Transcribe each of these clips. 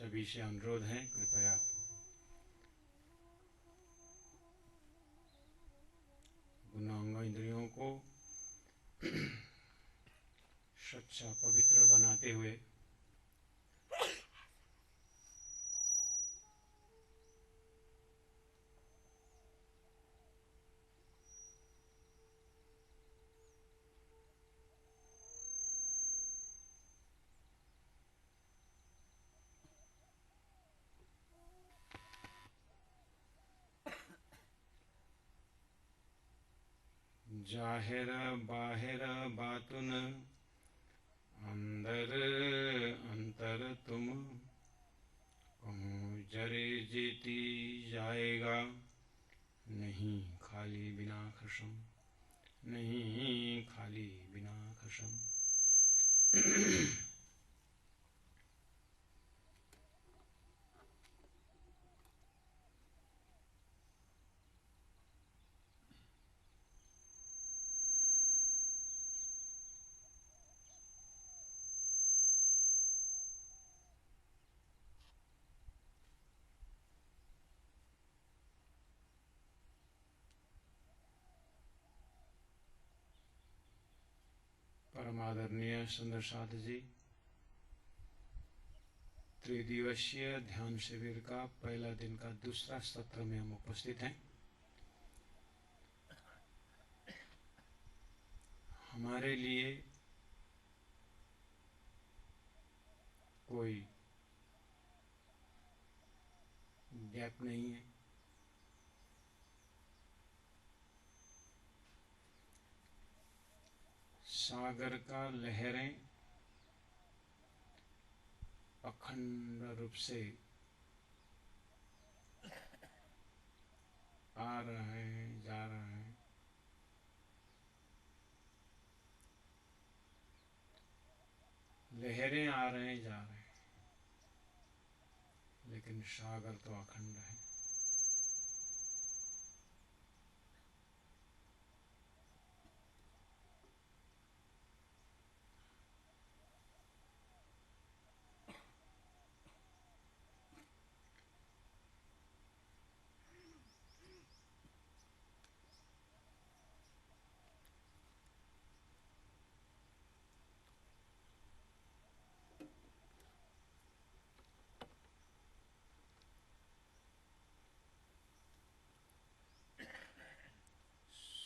सभी से अनुरोध है, कृपया गुणांग इंद्रियों को स्वच्छ पवित्र बनाते हुए जाहिर बाहिर बातुन अंदर अंतर तुम कहूँ जरे जीती जाएगा नहीं खाली बिना खशम, नहीं खाली बिना खशम। परमादरणीय सुंदर साथ जी, त्रिदिवसीय ध्यान शिविर का पहला दिन का दूसरा सत्र में हम उपस्थित हैं। हमारे लिए कोई गैप नहीं है। सागर का लहरें अखंड रूप से आ रहे हैं, जा रहे हैं। लहरें आ रहे हैं, जा रहे हैं, लेकिन सागर तो अखंड है।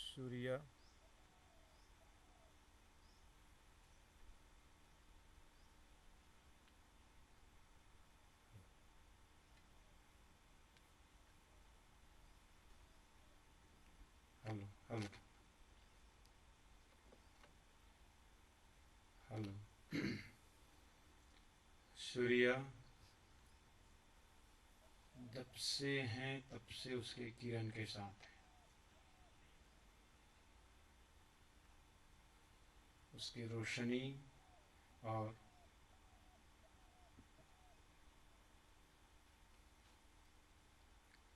सूर्य हेलो हेलो हेलो सूर्य जब से हैं तब से उसके किरण के साथ है। उसकी रोशनी और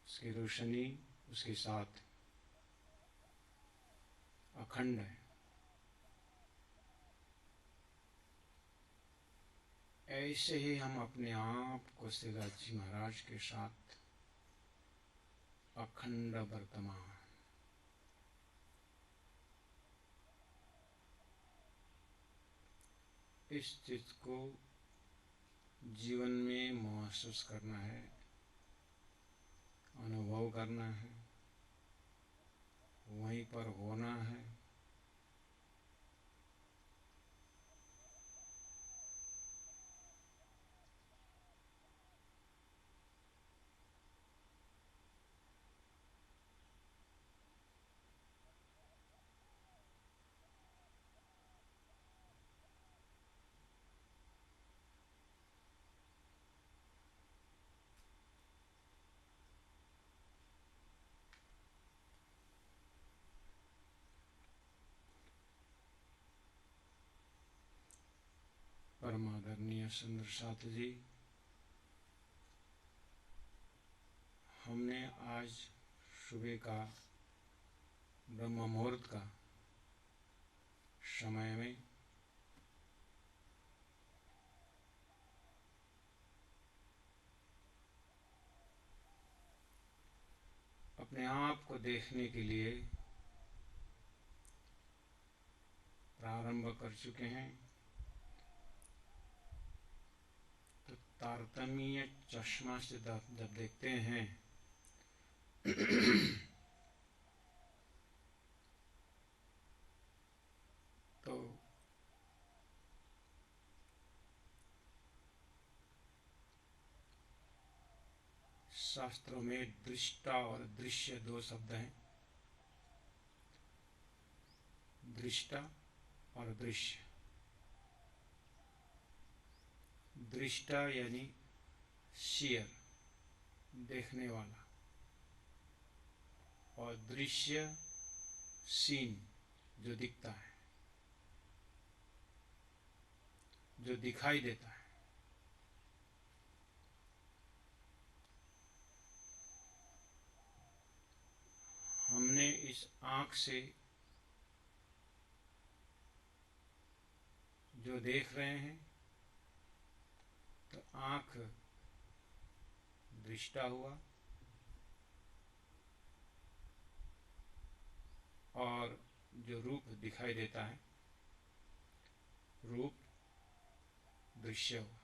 उसकी रोशनी उसके साथ अखंड है। ऐसे ही हम अपने आप को सिराज जी महाराज के साथ अखंड वर्तमान, इस चीज को जीवन में महसूस करना है, अनुभव करना है, वहीं पर होना है। परमादरणीय सुंदर साथ जी, हमने आज सुबह का ब्रह्म मुहूर्त का समय में देखने के लिए प्रारंभ कर चुके हैं। तो तारतम्य चश्मा से जब देखते हैं तो शास्त्रों में दृष्टा और दृश्य दो शब्द हैं, दृष्टा और दृश्य। दृष्टा यानी सीयर, देखने वाला, और दृश्य सीन, जो दिखता है, जो दिखाई देता है। हमने इस आँख से जो देख रहे हैं, तो आँख दृष्टा हुआ और जो रूप दिखाई देता है, रूप दृश्य हुआ।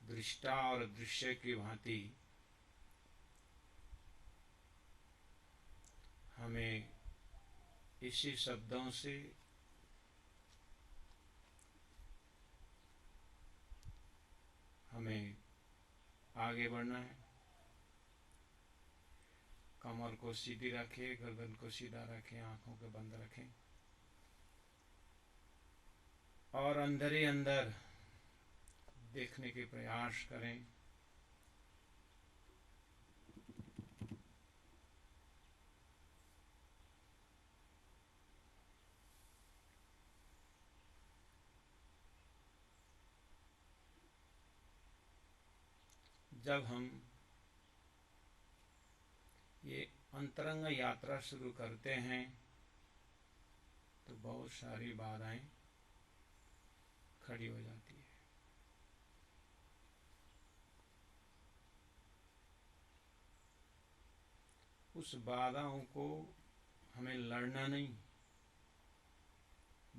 दृष्टा और दृश्य की भांति हमें इसी शब्दों से हमें आगे बढ़ना है। कमर को सीधी रखें, गर्दन को सीधा रखें, आंखों को बंद रखें और अंदर ही अंदर देखने के प्रयास करें। जब हम ये अंतरंग यात्रा शुरू करते हैं तो बहुत सारी बाधाएं खड़ी हो जाती है। उस बाधाओं को हमें लड़ना नहीं,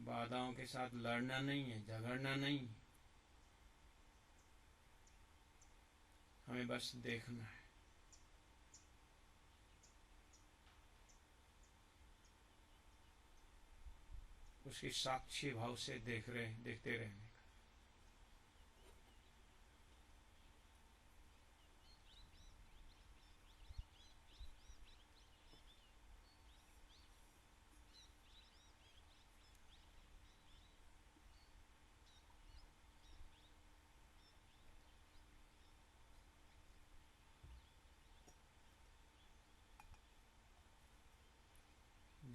बाधाओं के साथ लड़ना नहीं है, झगड़ना नहीं, हमें बस देखना है। उसकी साक्षी भाव से देखते रहने का।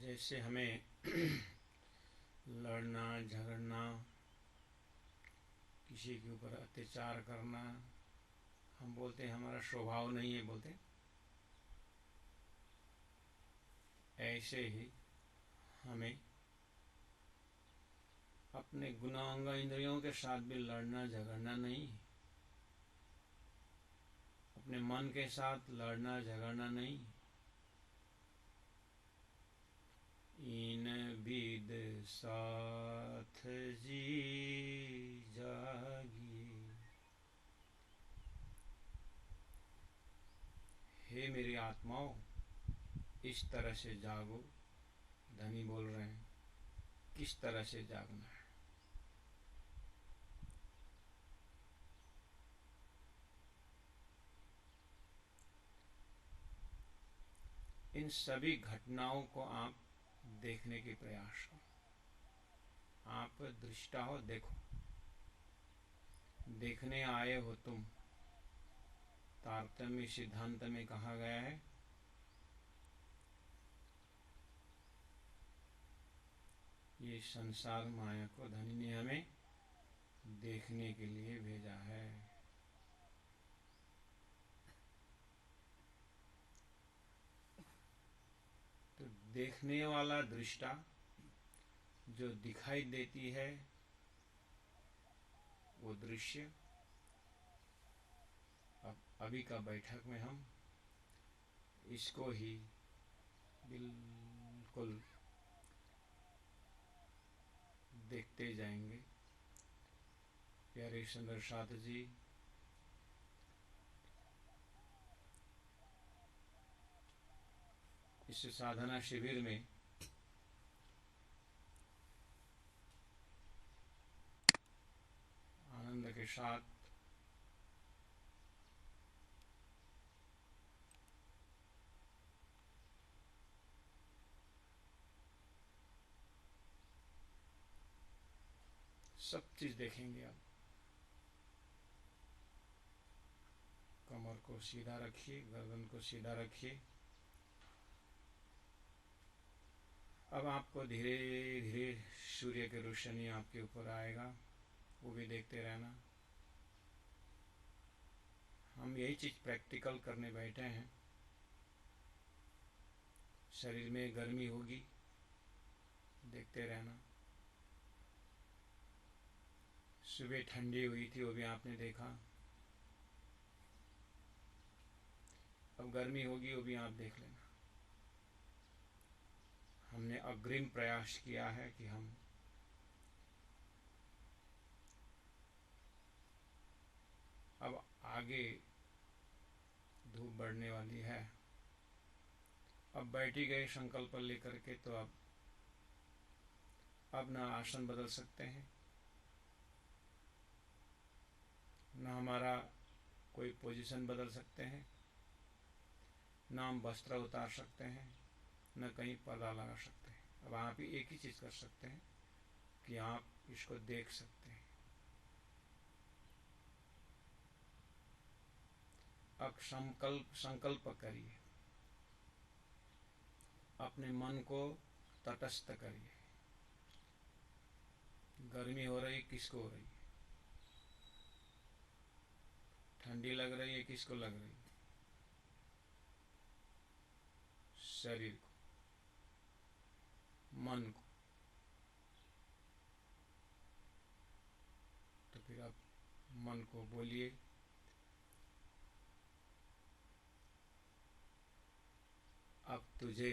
जैसे हमें लड़ना, झगड़ना, किसी के ऊपर अत्याचार करना, हम बोलते हैं हमारा स्वभाव नहीं है, बोलते ऐसे ही हमें अपने गुणांग इंद्रियों के साथ भी लड़ना झगड़ना नहीं, अपने मन के साथ लड़ना झगड़ना नहीं। इन विद साथ जी जागी, हे मेरी आत्माओं, इस तरह से जागो। धनी बोल रहे हैं, किस तरह से जागना है। इन सभी घटनाओं को आप देखने की प्रयास करो। आप दृष्टा हो, देखो, देखने आए हो तुम। तारतम्य सिद्धांत में कहा गया है, ये संसार माया को धनी ने हमें देखने के लिए भेजा है। तो देखने वाला दृष्टा जो दिखाई देती है वो दृश्य, अब अभी का बैठक में हम इसको ही बिल्कुल देखते जाएंगे। प्यारे सुंदर साथ जी, इस साधना शिविर में आनंद के साथ सब चीज देखेंगे। अब कमर को सीधा रखिए, गर्दन को सीधा रखिए। अब आपको धीरे धीरे सूर्य की रोशनी आपके ऊपर आएगा, वो भी देखते रहना। हम यही चीज प्रैक्टिकल करने बैठे हैं। शरीर में गर्मी होगी, देखते रहना। सुबह ठंडी हुई थी, वो भी आपने देखा। अब गर्मी होगी, वो भी आप देख लेना। हमने अग्रिम प्रयास किया है कि हम अब आगे धूप बढ़ने वाली है। अब बैठी गए संकल्प लेकर के, तो अब ना आसन बदल सकते हैं, ना हमारा कोई पोजीशन बदल सकते हैं, ना हम वस्त्र उतार सकते हैं, न कहीं पर्दा लगा सकते हैं। अब आप ही एक ही चीज कर सकते हैं कि आप इसको देख सकते हैं। अब संकल्प करिए, अपने मन को तटस्थ करिए। गर्मी हो रही, किसको हो रही है? ठंडी लग रही है, किसको लग रही है? शरीर को, मन को। तो फिर आप मन को बोलिए, अब तुझे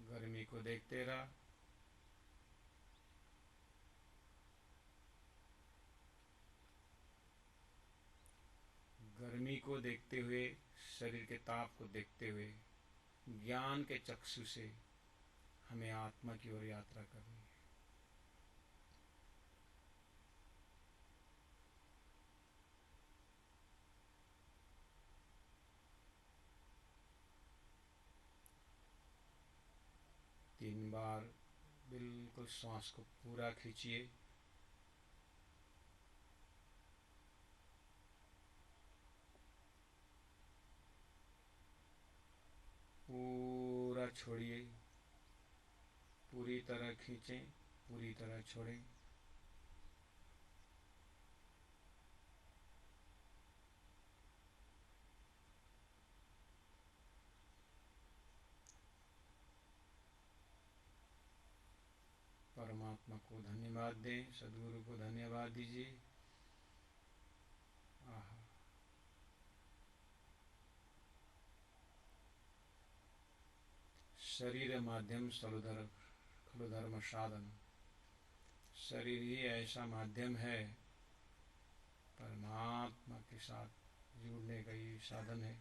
गर्मी को देखते रहा, गर्मी को देखते हुए, शरीर के ताप को देखते हुए, ज्ञान के चक्षु से हमें आत्मा की ओर यात्रा करनी है। तीन बार बिल्कुल श्वास को पूरा खींचिए। पूरा छोड़िए, पूरी तरह खींचें, पूरी तरह छोड़ें। परमात्मा को धन्यवाद दें, सद्गुरु को धन्यवाद दीजिए। आहा, शरीर माध्यम खलु धर्म साधन। शरीर ही ऐसा माध्यम है, परमात्मा के साथ जुड़ने का ये साधन है।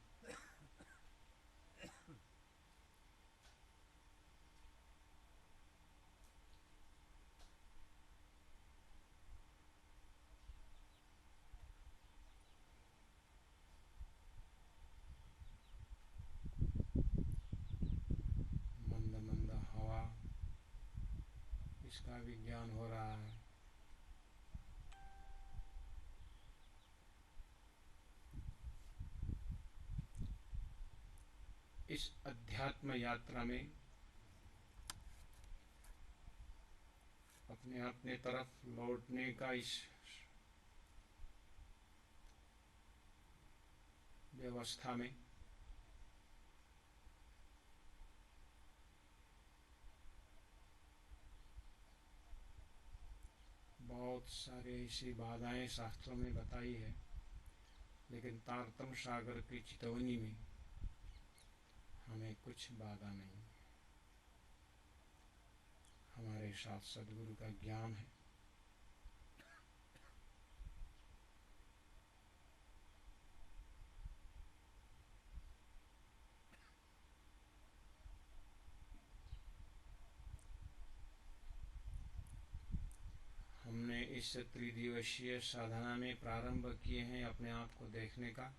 मंद मंद हवा, इसका भी ज्ञान हो रहा है। इस अध्यात्म यात्रा में अपने अपने तरफ लौटने का इस व्यवस्था में बहुत सारे ऐसी बाधाएं शास्त्रों में बताई है, लेकिन तारतम सागर की चेतावनी में हमें कुछ बाधा नहीं है। हमारे साथ सद्गुरु का ज्ञान है। हमने इस त्रिदिवसीय साधना में प्रारंभ किए हैं अपने आप को देखने का।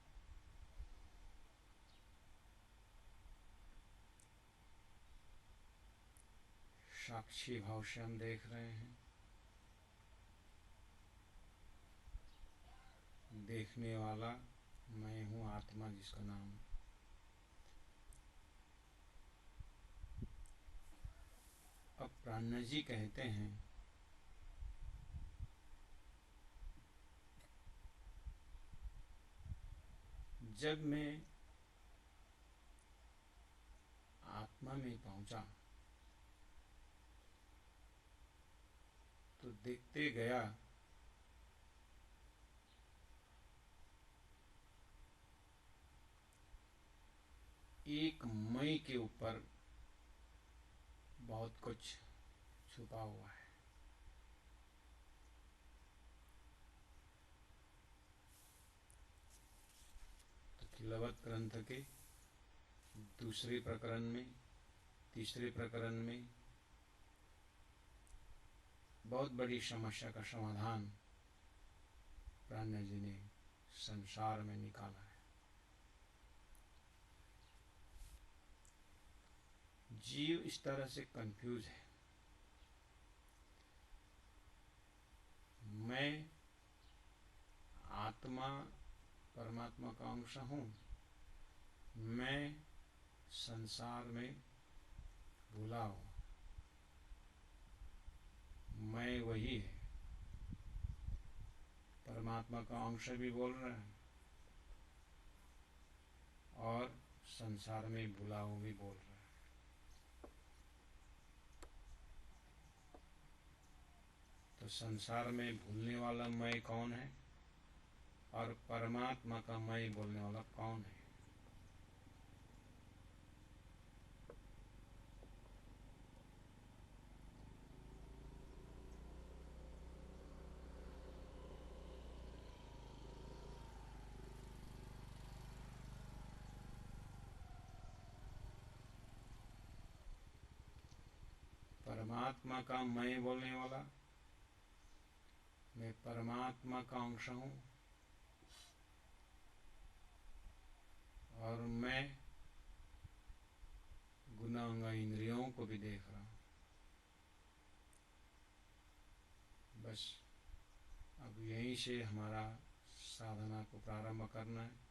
साक्षी भाव से हम देख रहे हैं। देखने वाला मैं हूँ, आत्मा जिसका नाम है। अब प्राण जी कहते हैं जब मैं आत्मा में पहुंचा तो देखते गया एक मैं के ऊपर बहुत कुछ छुपा हुआ है। तो खिलवत ग्रंथ के दूसरे प्रकरण में, तीसरे प्रकरण में बहुत बड़ी समस्या का समाधान प्राण जी ने संसार में निकाला है। जीव इस तरह से कंफ्यूज है। मैं आत्मा परमात्मा का अंश हूँ, मैं संसार में भूला हूँ, मैं वही है। परमात्मा का अंश भी बोल रहा है और संसार में भूला हूँ भी बोल रहा है। तो संसार में भूलने वाला मैं कौन है और परमात्मा का मैं बोलने वाला कौन है? परमात्मा का मैं बोलने वाला, मैं परमात्मा का अंश हूँ और मैं गुणांग इंद्रियों को भी देख रहा हूँ। बस अब यहीं से हमारा साधना को प्रारंभ करना है।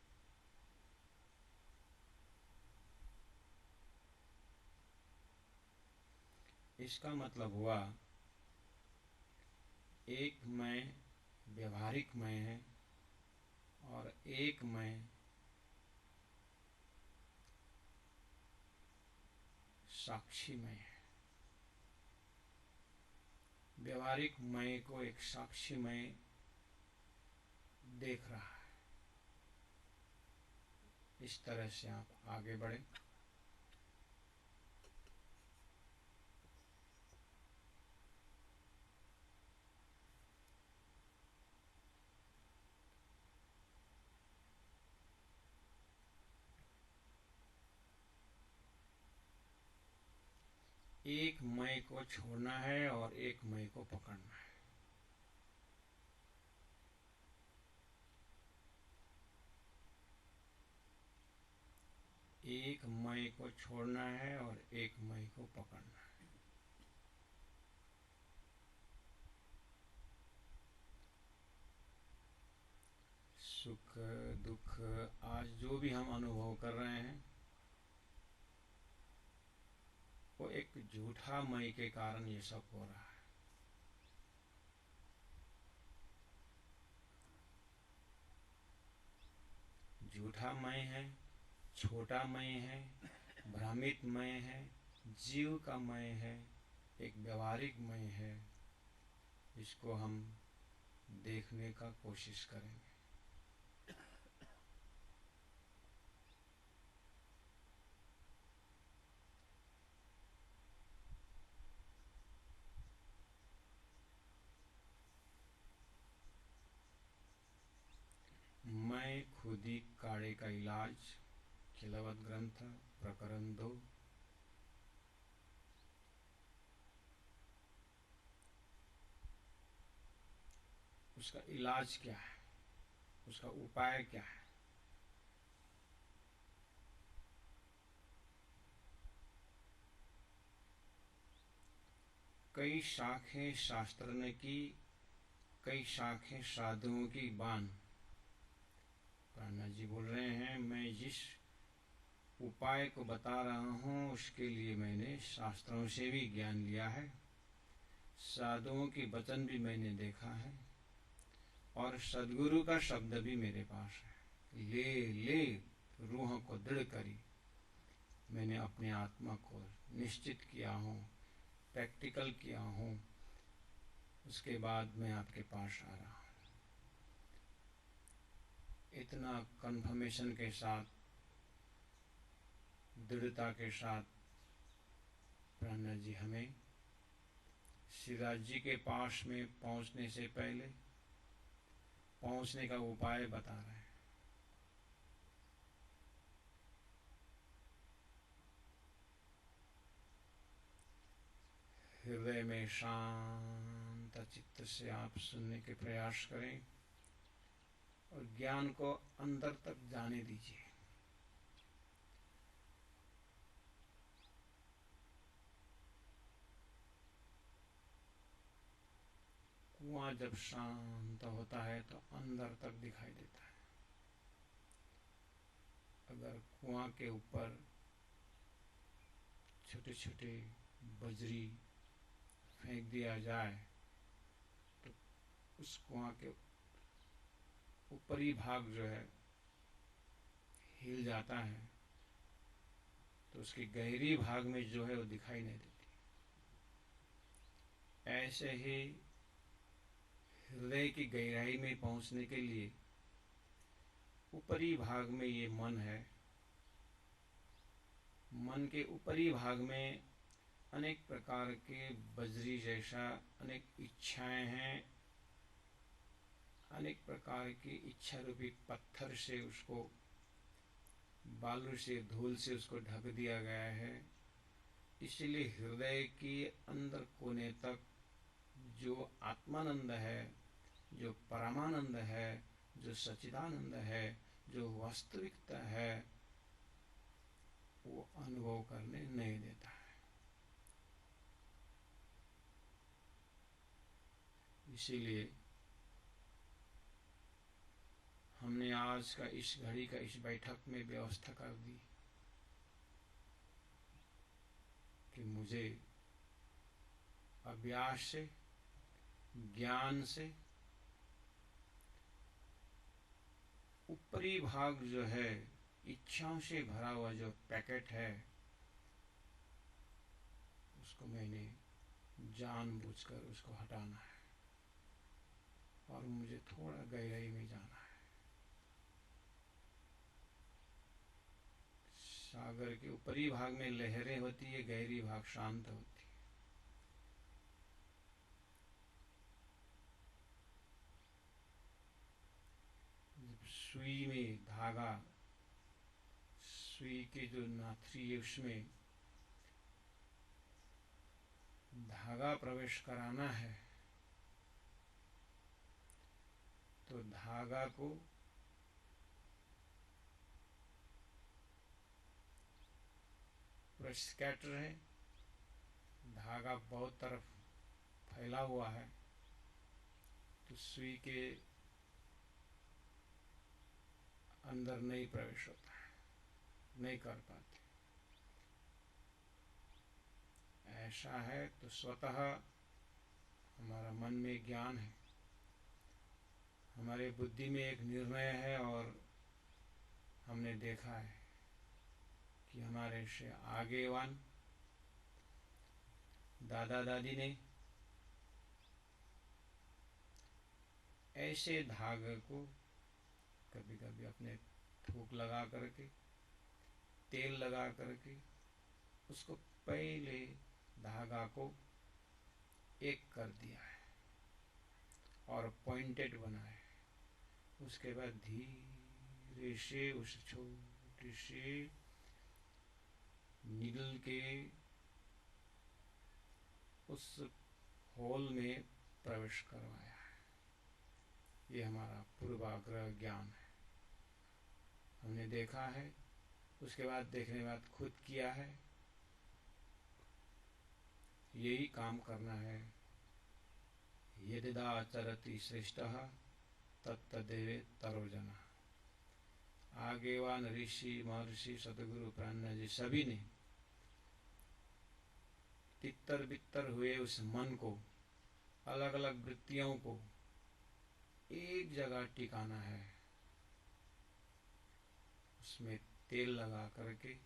इसका मतलब हुआ एक मैं व्यवहारिक मैं है और एक मैं साक्षी मैं है। व्यवहारिक मैं को एक साक्षी मैं देख रहा है। इस तरह से आप आगे बढ़े। एक मैं को छोड़ना है और एक मैं को पकड़ना है। एक मैं को छोड़ना है और एक मैं को पकड़ना है। सुख दुख आज जो भी हम अनुभव कर रहे हैं वो एक झूठा मैं के कारण ये सब हो रहा है। झूठा मैं है, छोटा मैं है, भ्रमित मैं है, जीव का मैं है, एक व्यवहारिक मैं है। इसको हम देखने का कोशिश करेंगे। उबाड़े का इलाज, खिलवत ग्रंथ प्रकरण 2। उसका इलाज क्या है, उसका उपाय क्या है? कई शाखें शास्त्र ने की, कई शाखें साधुओं की बान। प्राणनाथ जी बोल रहे हैं, मैं जिस उपाय को बता रहा हूँ उसके लिए मैंने शास्त्रों से भी ज्ञान लिया है, साधुओं के वचन भी मैंने देखा है, और सदगुरु का शब्द भी मेरे पास है। ले ले रूह को दृढ़ करी, मैंने अपने आत्मा को निश्चित किया हूँ, प्रैक्टिकल किया हूँ, उसके बाद मैं आपके पास आ रहा हूँ। इतना कन्फर्मेशन के साथ, दृढ़ता के साथ प्राणनाथ जी हमें सिराज जी के पास में पहुंचने से पहले पहुंचने का उपाय बता रहे हैं। हृदय में शांत चित्त से आप सुनने के प्रयास करें और ज्ञान को अंदर तक जाने दीजिए। कुआं जब शांत होता है तो अंदर तक दिखाई देता है। अगर कुआं के ऊपर छोटे छोटे बजरी फेंक दिया जाए तो उस कुआं के ऊपरी भाग जो है हिल जाता है, तो उसकी गहरी भाग में जो है वो दिखाई नहीं देती। ऐसे ही हृदय की गहराई में पहुंचने के लिए ऊपरी भाग में ये मन है, मन के ऊपरी भाग में अनेक प्रकार के बजरी जैसा अनेक इच्छाएं हैं, अनेक प्रकार की इच्छा रूपी पत्थर से उसको, बालू से, धूल से उसको ढक दिया गया है। इसलिए हृदय के अंदर कोने तक जो आत्मानंद है, जो परमानंद है, जो सच्चिदानंद है, जो वास्तविकता है, वो अनुभव करने नहीं देता है। इसीलिए हमने आज का इस घड़ी का इस बैठक में व्यवस्था कर दी कि मुझे अभ्यास से, ज्ञान से ऊपरी भाग जो है इच्छाओं से भरा हुआ जो पैकेट है उसको मैंने जानबूझकर उसको हटाना है और मुझे थोड़ा गहराई में जाना है। सागर के ऊपरी भाग में लहरें होती है, गहरी भाग शांत होती है। जब सुई में धागा, सुई के जो नाथरी है उसमें धागा प्रवेश कराना है, तो धागा को पूरा स्कैटर है, धागा बहुत तरफ फैला हुआ है, तो सुई के अंदर नहीं प्रवेश होता है, नहीं कर पाते। ऐसा है तो स्वतः हमारा मन में ज्ञान है, हमारे बुद्धि में एक निर्णय है, और हमने देखा है कि हमारे से आगेवान दादा दादी ने ऐसे धागे को कभी कभी अपने थूक लगा करके, तेल लगा करके उसको पहले धागा को एक कर दिया है और पॉइंटेड बनाया है। उसके बाद धीरे ऋषि उस छोटी सी नीडल के उस होल में प्रवेश करवाया है। ये हमारा पूर्वाग्रह ज्ञान है। हमने देखा है, उसके बाद देखने के बाद खुद किया है। यही काम करना है। यदिदाचरति श्रेष्ठः तत्तदेवेतरो जनः। आगेवान ऋषि महर्षि सतगुरु प्राज्ञ जी सभी ने तितर बितर हुए उस मन को, अलग अलग वृत्तियों को एक जगह टिकाना है। उसमें तेल लगा करके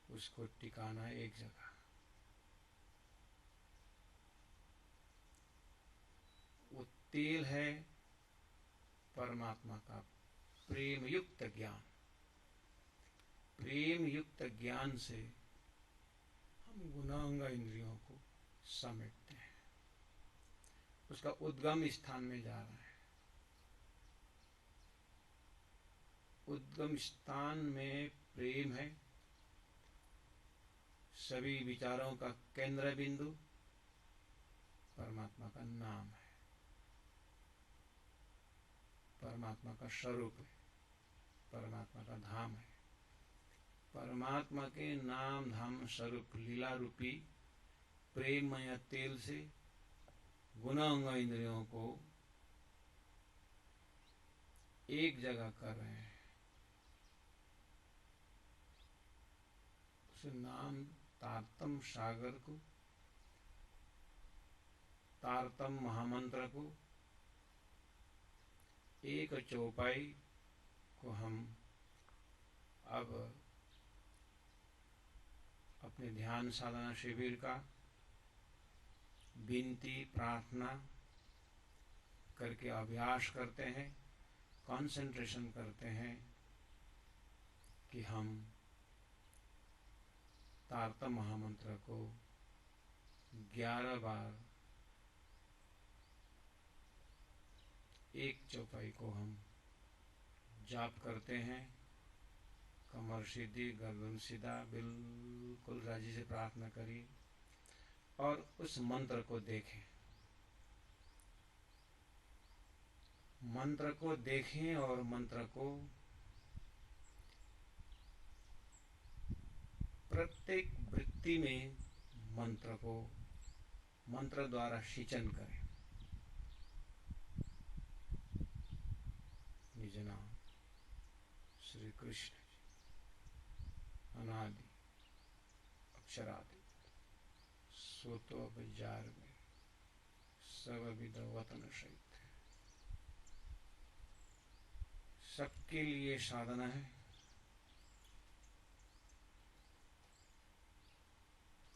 उसको टिकाना है एक जगह। वो तेल है परमात्मा का प्रेम युक्त ज्ञान। प्रेम युक्त ज्ञान से हम गुणांग इंद्रियों को समेटते हैं। उसका उद्गम स्थान में जा रहा है। उद्गम स्थान में प्रेम है। सभी विचारों का केंद्र बिंदु परमात्मा का नाम है, परमात्मा का स्वरूप है, परमात्मा का धाम है। परमात्मा के नाम धाम स्वरूप लीला रूपी प्रेममय तेल से गुणांग इंद्रियों को एक जगह कर रहे हैं। उस नाम तारतम सागर को, तारतम महामंत्र को, एक चौपाई को हम अब अपने ध्यान साधना शिविर का विनती प्रार्थना करके अभ्यास करते हैं, कंसंट्रेशन करते हैं कि हम तारतम महामंत्र को 11 बार, एक चौपाई को हम जाप करते हैं। कमर सीधी, गर्दन सीधा, बिल्कुल राजी से प्रार्थना करिए और उस मंत्र को देखें। मंत्र को देखें और मंत्र को प्रत्येक वृत्ति में मंत्र द्वारा सिंचन करें। निज नाम श्री कृष्ण अनादि अक्षरादि सोतो विचार में सब विद वतन सहित सबके लिए साधना है।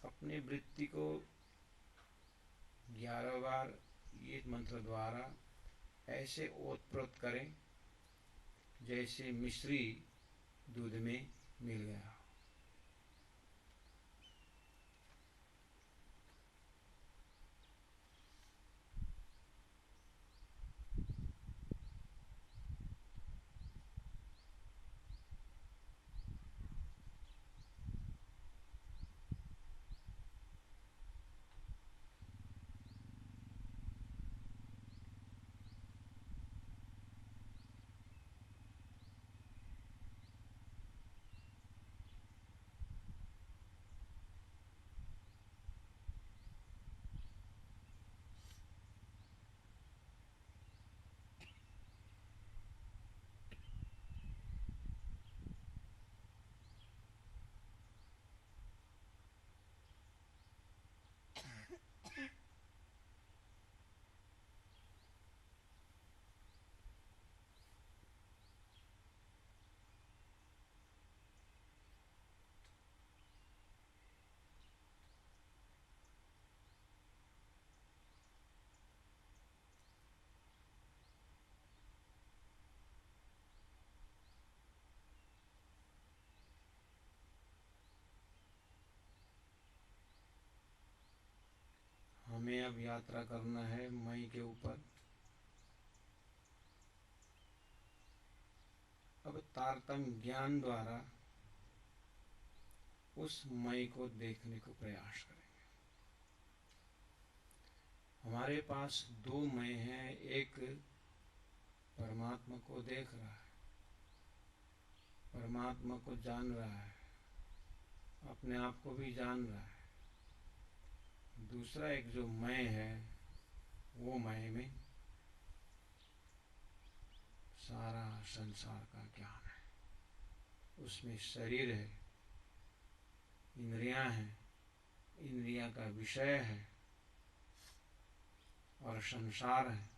अपने वृत्ति को 11 बार ये मंत्र द्वारा ऐसे ओतप्रोत करें जैसे मिश्री दूध में मिल गया। हमें अब यात्रा करना है मई के ऊपर। अब तारतम्य ज्ञान द्वारा उस मैं को देखने को प्रयास करेंगे। हमारे पास दो मैं हैं, एक परमात्मा को देख रहा है, परमात्मा को जान रहा है, अपने आप को भी जान रहा है। दूसरा एक जो मैं है, वो मैं में सारा संसार का ज्ञान है। उसमें शरीर है, इंद्रियां हैं, इंद्रियां का विषय है और संसार है।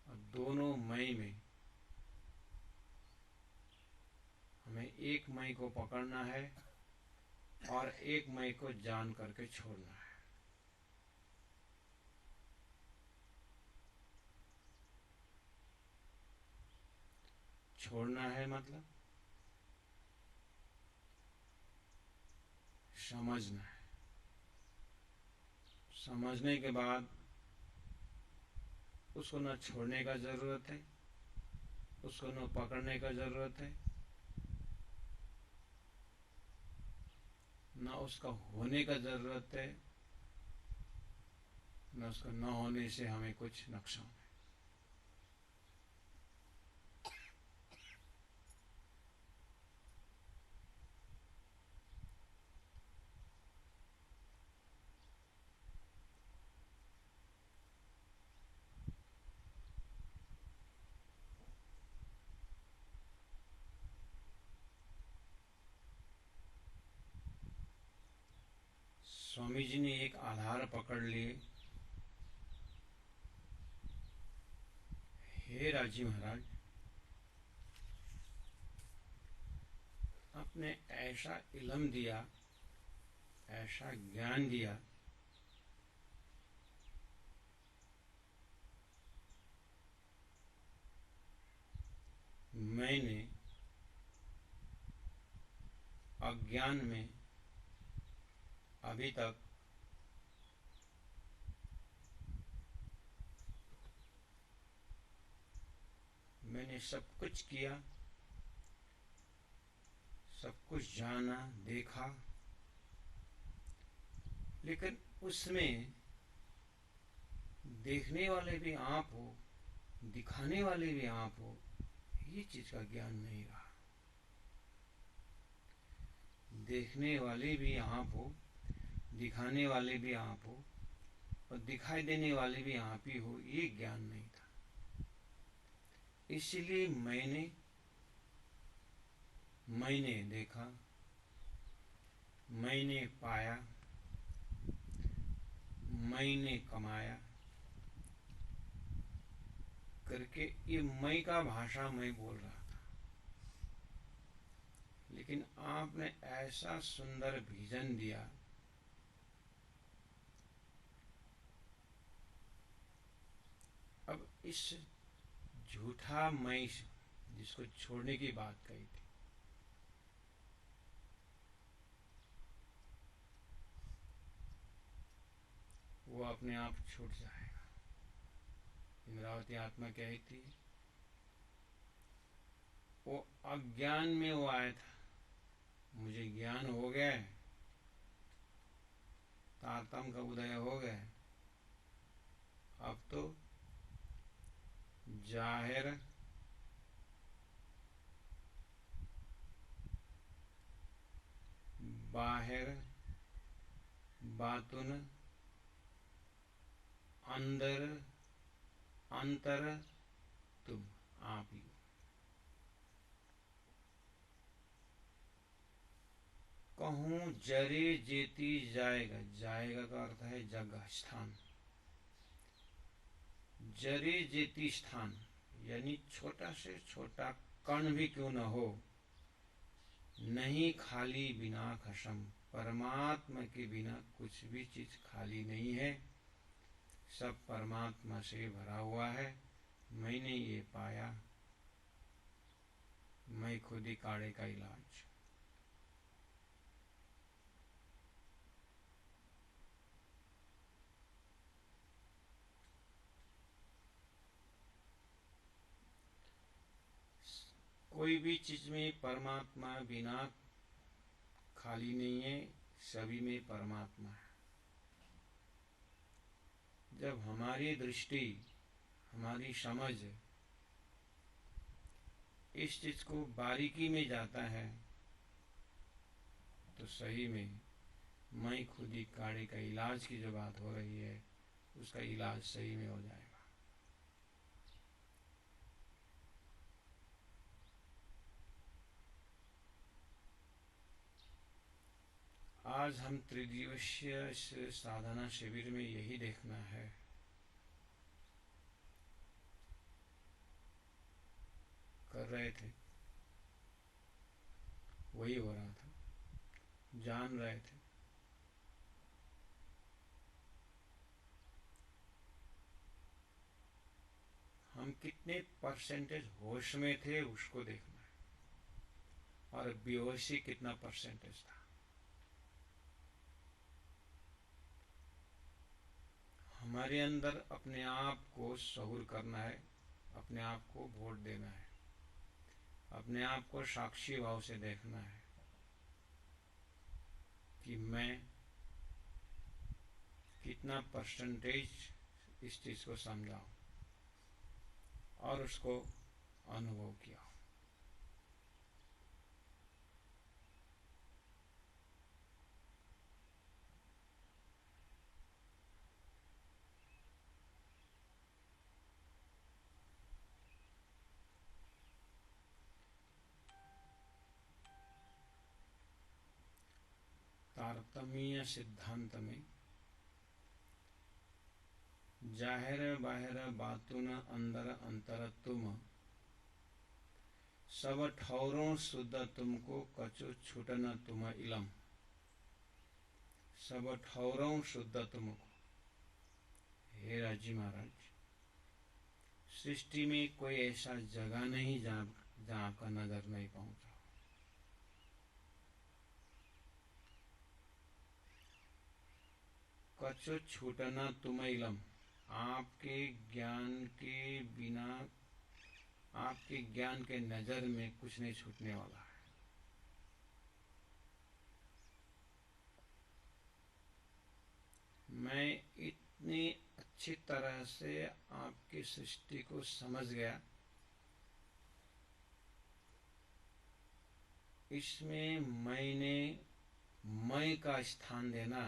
और दोनों मैं में हमें एक मैं को पकड़ना है और एक मैं को जान करके छोड़ना है। छोड़ना है मतलब समझना है। समझने के बाद उसको न छोड़ने का जरूरत है, उसको न पकड़ने का जरूरत है, न उसका होने का जरूरत है, न उसका न होने से हमें कुछ नुकसान है। स्वामी जी ने एक आधार पकड़ लिए। हे राजी महाराज, आपने ऐसा इल्म दिया, ऐसा ज्ञान दिया, मैंने अज्ञान में अभी तक मैंने सब कुछ किया, सब कुछ जाना, देखा, लेकिन उसमें देखने वाले भी आप हो, दिखाने वाले भी आप हो, ये चीज का ज्ञान नहीं रहा। देखने वाले भी आप हो, दिखाने वाले भी आप हो और दिखाई देने वाले भी आप ही हो, ये ज्ञान नहीं था। इसलिए मैंने देखा, मैंने पाया, मैंने कमाया करके ये मैं का भाषा मैं बोल रहा था। लेकिन आपने ऐसा सुंदर विजन दिया, अब इस झूठा मैं जिसको छोड़ने की बात कही थी, वो अपने आप छूट जाएगा। इंद्रावती आत्मा कही थी, वो अज्ञान में वो आया था, मुझे ज्ञान हो गया है, तारतम्य का उदय हो गया है, अब तो जाहिर बाहिर बातुन अंदर अंतर तुम आप ही। कहूं जरे जेती जाएगा, जाएगा का अर्थ है जगह, स्थान। जरे जेती स्थान यानी छोटा से छोटा कण भी क्यों न हो, नहीं खाली बिना खसम। परमात्मा के बिना कुछ भी चीज खाली नहीं है, सब परमात्मा से भरा हुआ है। मैंने ये पाया, मैं खुद ही काढ़े का इलाज। कोई भी चीज में परमात्मा बिना खाली नहीं है, सभी में परमात्मा है। जब हमारी दृष्टि, हमारी समझ इस चीज को बारीकी में जाता है तो सही में मैं खुद ही काढ़े का इलाज की जो बात हो रही है उसका इलाज सही में हो जाएगा। आज हम त्रिदिवसीय साधना शिविर में यही देखना है, कर रहे थे वही हो रहा था, जान रहे थे। हम कितने परसेंटेज होश में थे उसको देखना है, और बेहोशी कितना परसेंटेज था। हमारे अंदर अपने आप को शऊर करना है, अपने आप को वोट देना है, अपने आप को साक्षी भाव से देखना है कि मैं कितना परसेंटेज इस चीज को समझाऊं और उसको अनुभव किया। तारतम्य सिद्धांत में जाहिर बाहिर बातुन अंदर अंतर तुम, सब ठौरों शुद्ध तुमको कछु छूटन तुम इलम। सब ठौरों शुद्ध तुमको। हे राजी महाराज, सृष्टि में कोई ऐसा जगह नहीं जहाँ आपका नजर नहीं पहुंचा। कछु छूटना तुम इलम, आपके ज्ञान के बिना, आपके ज्ञान के नजर में कुछ नहीं छूटने वाला है। मैं इतनी अच्छी तरह से आपकी सृष्टि को समझ गया, इसमें मैं का स्थान देना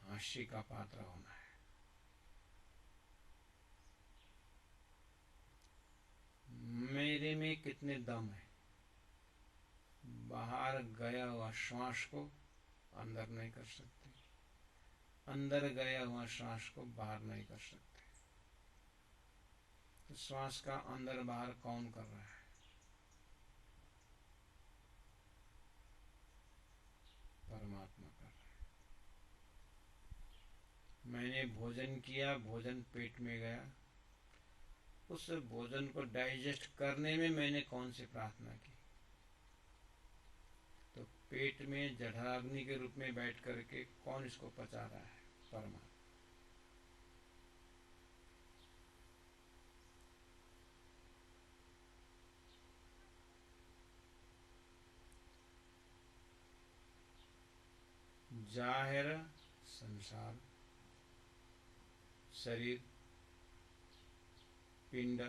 हास्य का पात्र होना है। मेरे में कितने दम है, बाहर गया हुआ श्वास को अंदर नहीं कर सकते, अंदर गया हुआ श्वास को बाहर नहीं कर सकते। तो श्वास का अंदर बाहर कौन कर रहा है? परमात्मा कर रहा है। मैंने भोजन किया, भोजन पेट में गया, उस भोजन को डाइजेस्ट करने में मैंने कौन सी प्रार्थना की? तो पेट में जठराग्नि के रूप में बैठ करके कौन इसको पचा रहा है? परमात्मा। जाहिर संसार, शरीर, पिंड,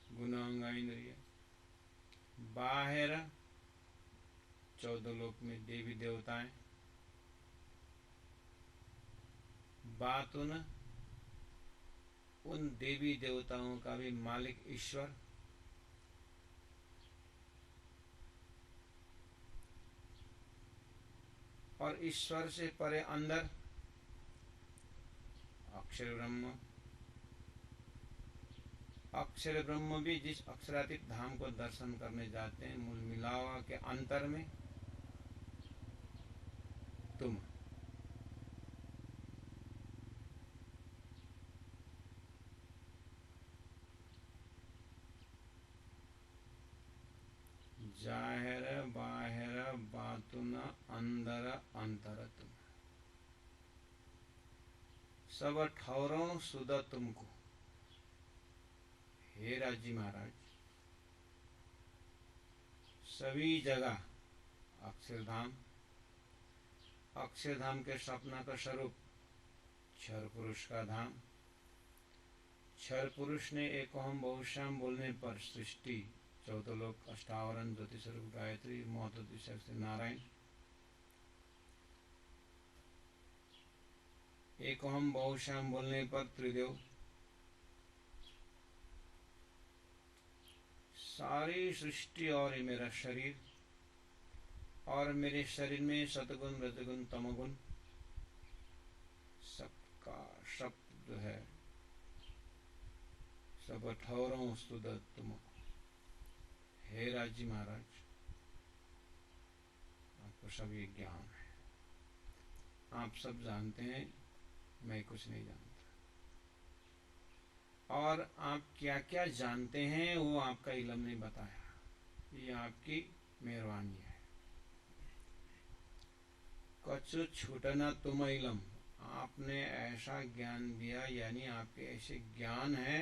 गुणांग इंद्रिय, बाहिर 14 लोक में देवी देवताएं, बातुन उन देवी देवताओं का भी मालिक ईश्वर, और ईश्वर से परे अंदर अक्षर ब्रह्म। अक्षर ब्रह्म भी जिस अक्षरातीत धाम को दर्शन करने जाते हैं, मूल मिलावा के अंतर में तुम। जाहिर बाहिर बातुन अंदर अंतर तुम, सब ठौरों सुध तुमको। हे राजी महाराज, सभी जगह अक्षरधाम, अक्षरधाम के सपना का स्वरूप क्षर पुरुष का धाम। क्षर पुरुष ने एक ओम बहुश्याम बोलने पर सृष्टि, चौदलोक, अष्टावरण, ज्योतिस्वरूप, गायत्री, महतोद्देश्य से नारायण, एक ओम बहुश्याम बोलने पर त्रिदेव, सारी सृष्टि और ये मेरा शरीर, और मेरे शरीर में सतगुण, रजगुण, तमगुण सबका शब्द है, सब ठौरों स्तुत तुम। हे राजी महाराज, आपको सब ये ज्ञान है, आप सब जानते हैं, मैं कुछ नहीं जानता। और आप क्या क्या जानते हैं वो आपका इल्म ने बताया, ये आपकी मेहरबानी है। कछु छूटना तुम इल्म, आपने ऐसा ज्ञान दिया, यानी आपके ऐसे ज्ञान है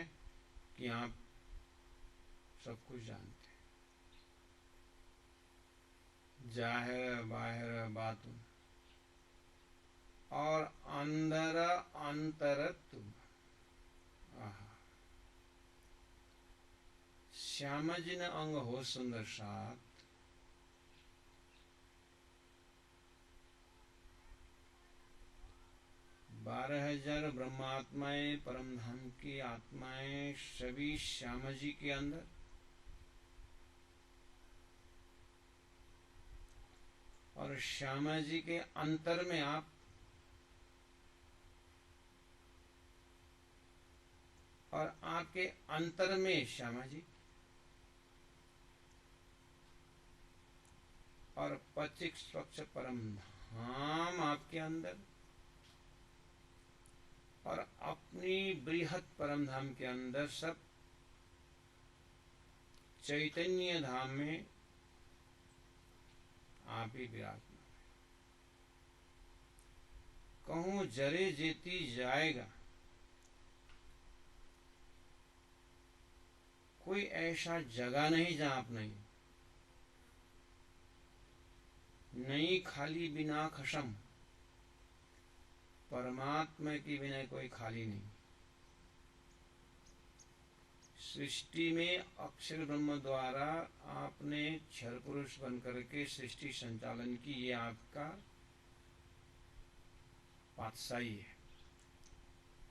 कि आप सब कुछ जानते हैं, जाहिर बाहिर बातुन और अंदर अंतर तुम। श्यामा जी ने अंग हो सुंदर सात, 12,000 ब्रह्मात्माएं, परम धाम की आत्माएं सभी श्यामा जी के अंदर, और श्यामा जी के अंतर में आप, और आपके अंतर में श्यामा जी, और पचिक स्वच्छ परम धाम आपके अंदर, और अपनी बृहत परम धाम के अंदर सब चैतन्य धाम में आप ही विराजमान। कहूं जरे जेती जाएगा, कोई ऐसा जगह नहीं जहां आप नहीं, नहीं खाली बिना खसम, परमात्मा की बिना कोई खाली नहीं। सृष्टि में अक्षर ब्रह्म द्वारा आपने क्षर पुरुष बन करके सृष्टि संचालन की, ये आपका पातशाही है,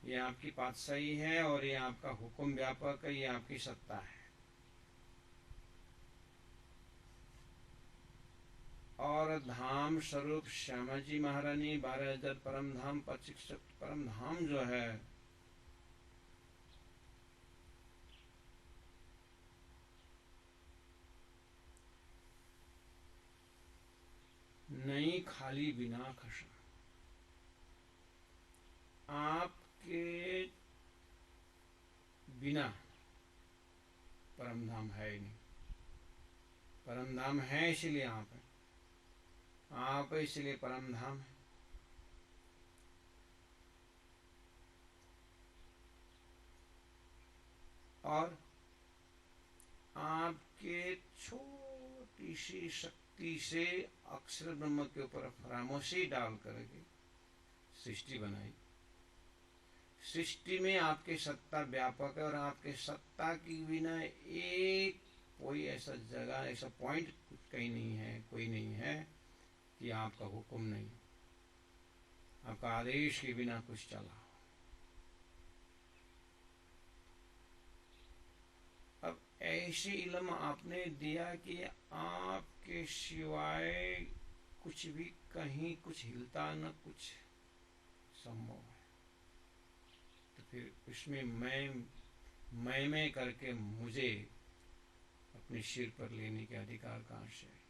ये आपकी पातशाही है, और ये आपका हुक्म व्यापक है, ये आपकी सत्ता है। और धाम स्वरूप श्यामा जी महारानी, 12,000 परम धाम, 25 परम धाम जो है, नहीं खाली बिना खसा, आपके बिना परम धाम है ही नहीं। परम धाम है इसलिए आप है, आप इसलिए परम धाम है। और आपके छोटी सी शक्ति से अक्षर ब्रह्म के ऊपर फरामोशी डाल करके सृष्टि बनाई। सृष्टि में आपके सत्ता व्यापक है, और आपके सत्ता की बिना एक कोई ऐसा जगह, ऐसा पॉइंट कहीं नहीं है, कोई नहीं है कि आपका हुक्म नहीं, आपका आदेश के बिना कुछ चला। अब ऐसी इल्म आपने दिया कि आपके सिवाय कुछ भी कहीं कुछ हिलता न कुछ संभव है, तो फिर उसमें मैं करके मुझे अपने सिर पर लेने के अधिकार कहां से है?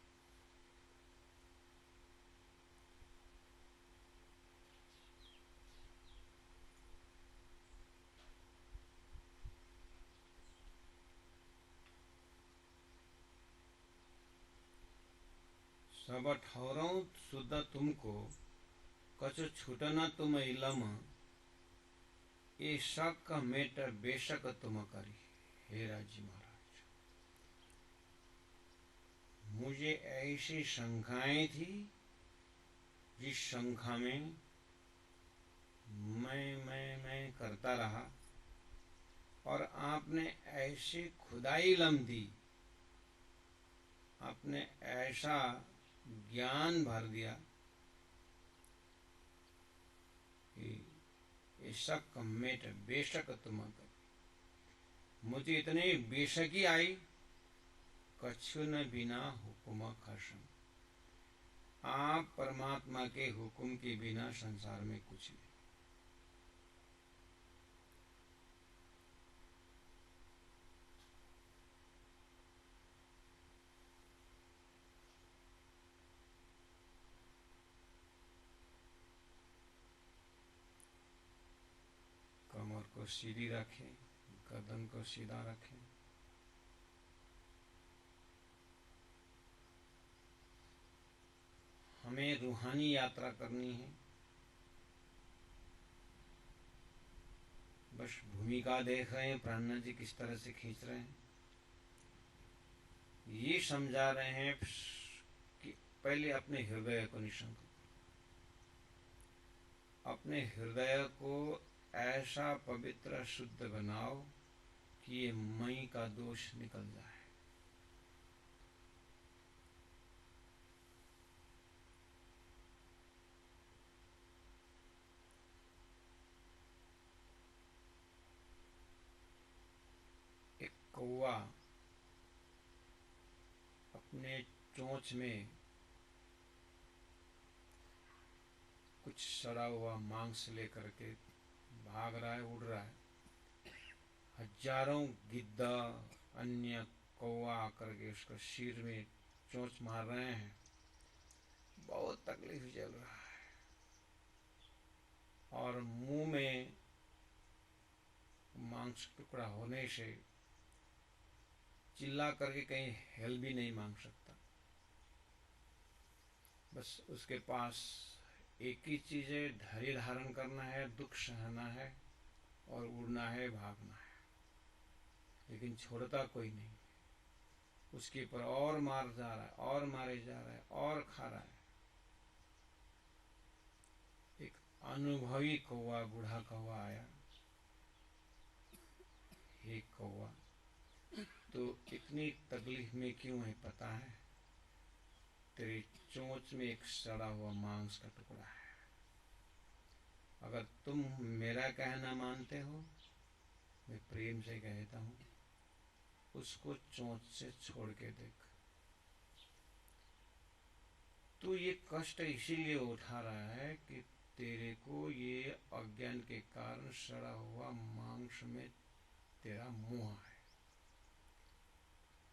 सब ठौरों शुद्ध तुमको, कछु छूटना तुम इलम, ये शक मेट बेशक तुम करी। हे राजी महाराज, मुझे ऐसी शंकाएं थी जिस शंका में मैं करता रहा, और आपने ऐसी खुदाई लम दी, आपने ऐसा ज्ञान भर दिया कि ये शक मेट बेशक तुम कर, मुझे इतनी बेशकी आई, कछु न बिना हुक्म खसम, आप परमात्मा के हुक्म के बिना संसार में कुछ नहीं। कमर को सीधी रखें, गर्दन को सीधा रखें, हमें रूहानी यात्रा करनी है। बस भूमिका देख रहे हैं, प्राणनाथ जी किस तरह से खींच रहे हैं, ये समझा रहे हैं कि पहले अपने हृदय को निशंक, अपने हृदय को ऐसा पवित्र शुद्ध बनाओ कि ये मैं का दोष निकल जाए। एक कौवा अपने चोंच में कुछ सड़ा हुआ मांस लेकर के भाग रहा है, उड़ रहा है, हजारों गिद्धा अन्य कौवा आकर के उसको सिर में चोंच मार रहे हैं, बहुत तकलीफ झेल रहा है, और मुंह में मांस टुकड़ा होने से चिल्ला करके कहीं हेल्प भी नहीं मांग सकता। बस उसके पास एक ही चीज है, धैर्य धारण करना है, दुख सहना है और उड़ना है, भागना है, लेकिन छोड़ता कोई नहीं। उसके ऊपर और मार जा रहा है, और मारे जा रहा है, और खा रहा है। एक अनुभवी कौवा, बूढ़ा कौवा आया, हे कौवा, तो इतनी तकलीफ में क्यों है पता है? तेरी चोंच में एक सड़ा हुआ मांस का टुकड़ा है, अगर तुम मेरा कहना मानते हो, मैं प्रेम से कहता हूँ, उसको चोंच से छोड़ के देख। तू ये कष्ट इसीलिए उठा रहा है कि तेरे को ये अज्ञान के कारण सड़ा हुआ मांस में तेरा मोह है।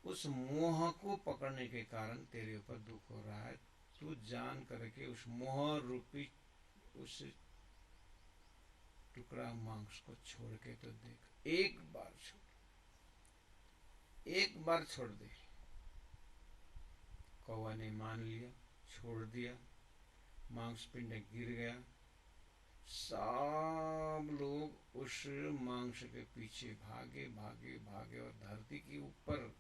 उस मोह को पकड़ने के कारण तेरे ऊपर दुख हो रहा है। तू जान करके उस मोह रूपी उस टुकड़ा मांस को छोड़ के तो देख, एक बार छोड़, एक बार छोड़ दे। कौवा ने मान लिया, छोड़ दिया, मांस पिंड गिर गया। सब लोग उस मांस के पीछे भागे भागे भागे, और धरती के ऊपर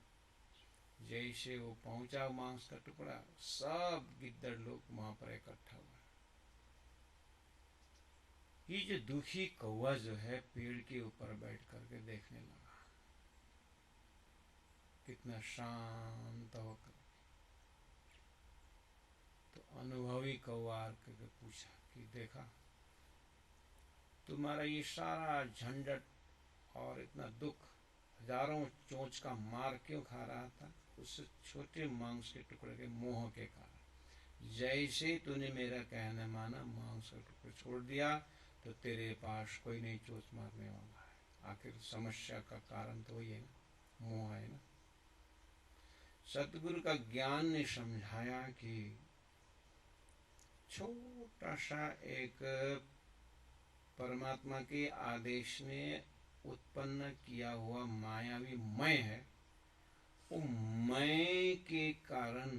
जैसे वो पहुंचा मांस का टुकड़ा, सब गिद्दड़ लोग वहां पर इकट्ठा हुआ। ये जो दुखी कौवा जो है, पेड़ के ऊपर बैठ करके देखने लगा, कितना शांत होकर। तो अनुभवी कौवा करके पूछा कि देखा, तुम्हारा ये सारा झंझट और इतना दुख, हजारों चोंच का मार क्यों खा रहा था? उस छोटे मांस के टुकड़े के मोह के कारण। जैसे तूने मेरा कहना माना, मांस का टुकड़ा छोड़ दिया, तो तेरे पास कोई नहीं चोंच मारने वाला है। आखिर समस्या का कारण तो वही है ना, मोह है ना। सतगुरु का ज्ञान ने समझाया कि छोटा सा एक परमात्मा के आदेश ने उत्पन्न किया हुआ मायावी मैं है, वो मैं के कारण,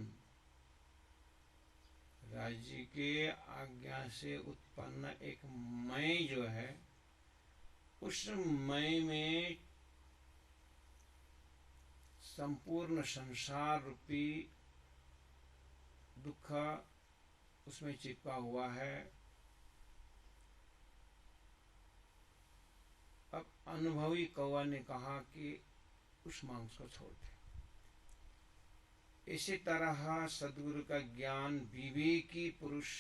राज्य के आज्ञा से उत्पन्न एक मैं जो है, उस मैं में संपूर्ण संसार रूपी दुख उसमें चिपका हुआ है। अब अनुभवी कौवा ने कहा कि उस मांस को छोड़ दे। इसी तरह सदगुरु का ज्ञान विवेकी पुरुष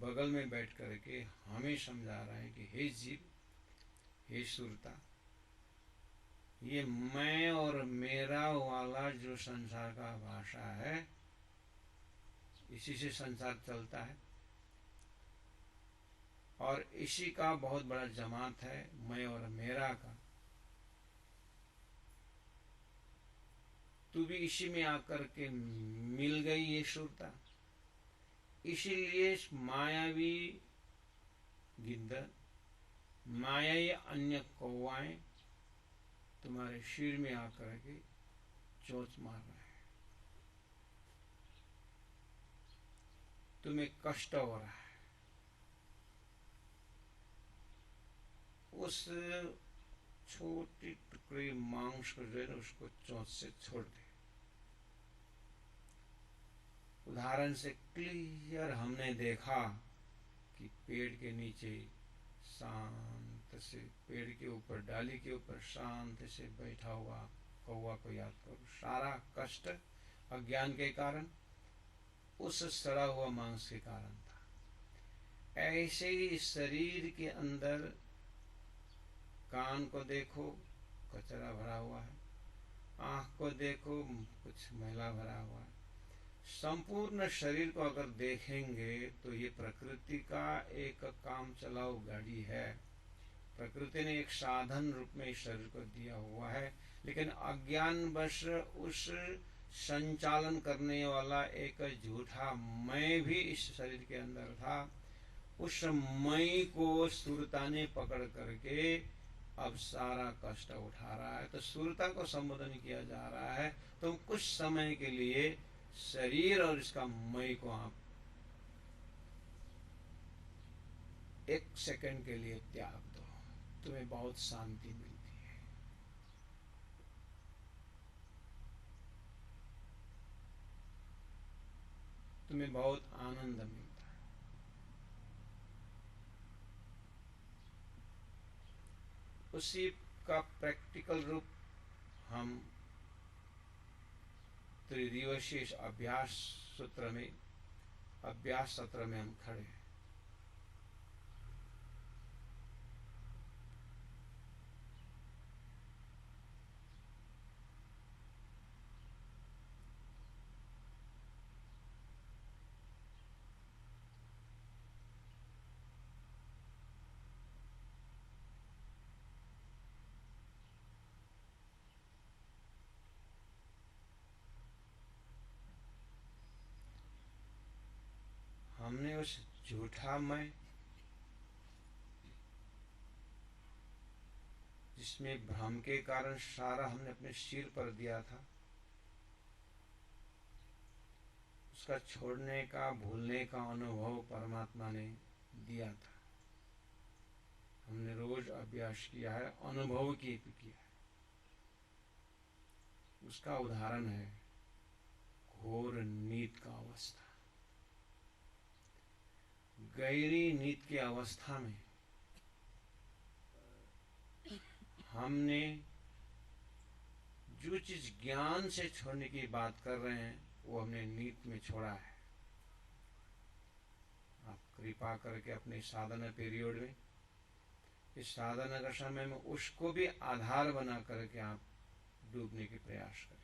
बगल में बैठ करके हमें समझा रहा है कि हे जीव, हे सुरता, ये मैं और मेरा वाला जो संसार का भाषा है, इसी से संसार चलता है और इसी का बहुत बड़ा जमात है, मैं और मेरा का। तू भी इसी में आकर के मिल गई ये सुरता। इसीलिए मायावी गिद्ध, मायावी अन्य कौवाएं तुम्हारे सिर में आकर के चोंच मार रहे हैं, तुम्हें कष्ट हो रहा है। उस छोटी टुकड़ी मांस को जो है उसको चोंच से छोड़ दे। उदाहरण से क्लियर हमने देखा कि पेड़ के नीचे शांत से, पेड़ के ऊपर, डाली के ऊपर शांत से बैठा हुआ कौवा को याद करो। सारा कष्ट अज्ञान के कारण, उस सड़ा हुआ मांस के कारण था। ऐसे ही शरीर के अंदर कान को देखो, कचरा भरा हुआ है, आंख को देखो, कुछ मैला भरा हुआ है। संपूर्ण शरीर को अगर देखेंगे तो ये प्रकृति का एक काम चलाऊ गाड़ी है। प्रकृति ने एक साधन रूप में इस शरीर को दिया हुआ है, लेकिन अज्ञानवश उस संचालन करने वाला एक झूठा मैं भी इस शरीर के अंदर था। उस मैं को सुरता ने पकड़ करके अब सारा कष्ट उठा रहा है। तो सुरता को संबोधन किया जा रहा है, तुम कुछ समय के लिए शरीर और इसका मैं को आप एक सेकंड के लिए त्याग दो, तुम्हें बहुत शांति मिलती है। तुम्हें बहुत आनंद मिलता है। उसी का प्रैक्टिकल रूप हम त्रिदिवसीय अभ्यास सूत्र में, अभ्यास सत्र में हम खड़े हैं। हमने उस झूठा मैं, जिसमें भ्रम के कारण सारा हमने अपने सिर पर दिया था, उसका छोड़ने का, भूलने का अनुभव परमात्मा ने दिया था। हमने रोज अभ्यास किया है, अनुभव की भी किया है। उसका उदाहरण है घोर नींद का अवस्था। गहरी नींद की अवस्था में हमने जो चीज ज्ञान से छोड़ने की बात कर रहे हैं वो हमने नींद में छोड़ा है। आप कृपा करके अपने साधना पीरियड में, इस साधना का समय में उसको भी आधार बना करके आप डूबने के प्रयास करें।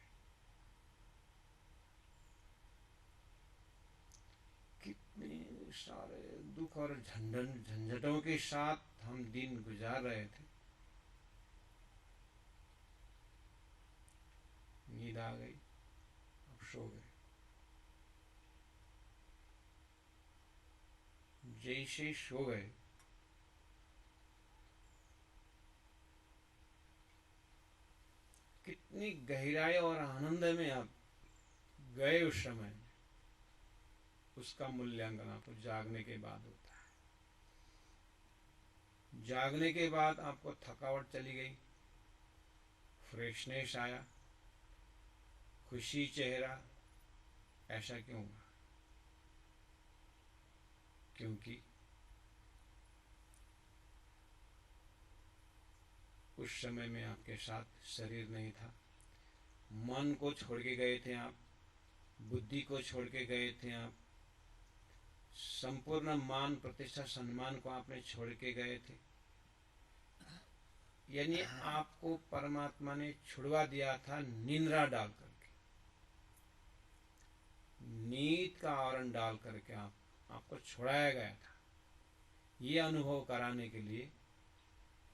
कितने सारे दुख और झंझटों के साथ हम दिन गुजार रहे थे। नींद आ गई, अब सो गए। जैसे सो गए, कितनी गहराई और आनंद में आप गए उस समय, उसका मूल्यांकन आपको जागने के बाद होता है। जागने के बाद आपको थकावट चली गई, फ्रेशनेस आया, खुशी चेहरा। ऐसा क्यों हुआ? क्योंकि उस समय में आपके साथ शरीर नहीं था, मन को छोड़ के गए थे आप, बुद्धि को छोड़ के गए थे आप, संपूर्ण मान प्रतिष्ठा सम्मान को आपने छोड़ के गए थे। यानी आपको परमात्मा ने छुड़वा दिया था निंद्रा डाल करके, नींद का आवरण डाल करके आपको छुड़ाया गया था, ये अनुभव कराने के लिए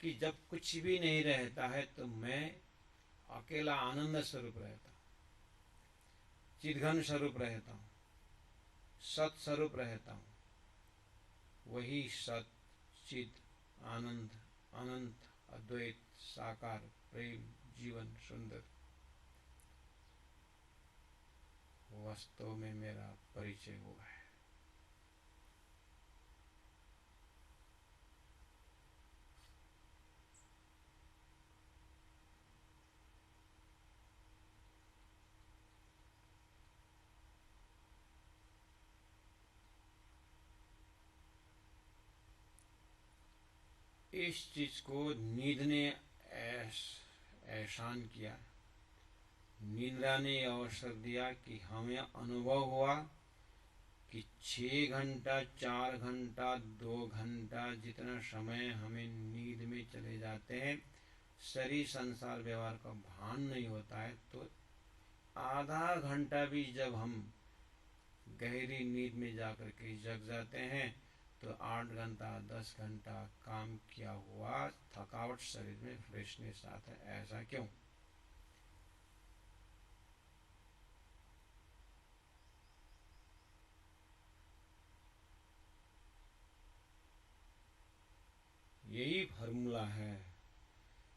कि जब कुछ भी नहीं रहता है तो मैं अकेला आनंद स्वरूप रहता हूँ, चिद्घन स्वरूप रहता हूँ, सत स्वरूप रहता हूँ। वही सत चिद आनंद अनंत अद्वैत साकार प्रेम जीवन सुंदर वास्तव में मेरा परिचय हुआ है। इस चीज को नींद ने एहसान किया, निंद्रा ने अवसर दिया कि हमें अनुभव हुआ कि 6 घंटा 4 घंटा 2 घंटा जितना समय हमें नींद में चले जाते हैं, शरीर संसार व्यवहार का भान नहीं होता है, तो आधा घंटा भी जब हम गहरी नींद में जाकर के जग जाते हैं तो 8 घंटा 10 घंटा काम किया हुआ थकावट शरीर में फ्रेशनेस आता है। ऐसा क्यों? यही फॉर्मूला है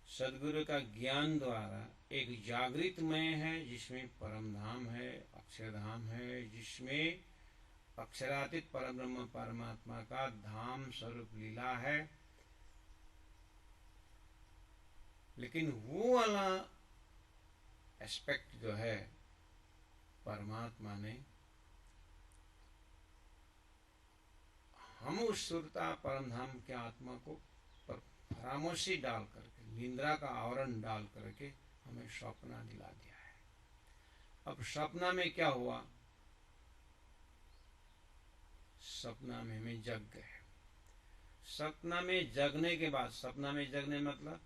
सदगुरु का ज्ञान द्वारा। एक जागृत मय है जिसमें परम धाम है, अक्षरधाम है, जिसमें अक्षरातीत परब्रह्म परमात्मा का धाम स्वरूप लीला है। लेकिन वो वाला एस्पेक्ट जो है परमात्मा ने हम उस सुरता परम धाम के आत्मा को खामोशी डाल करके, निंद्रा का आवरण डाल करके हमें सपना दिला दिया है। अब सपना में क्या हुआ? सपना में हमें जग गए। सपना में जगने के बाद, सपना में जगने मतलब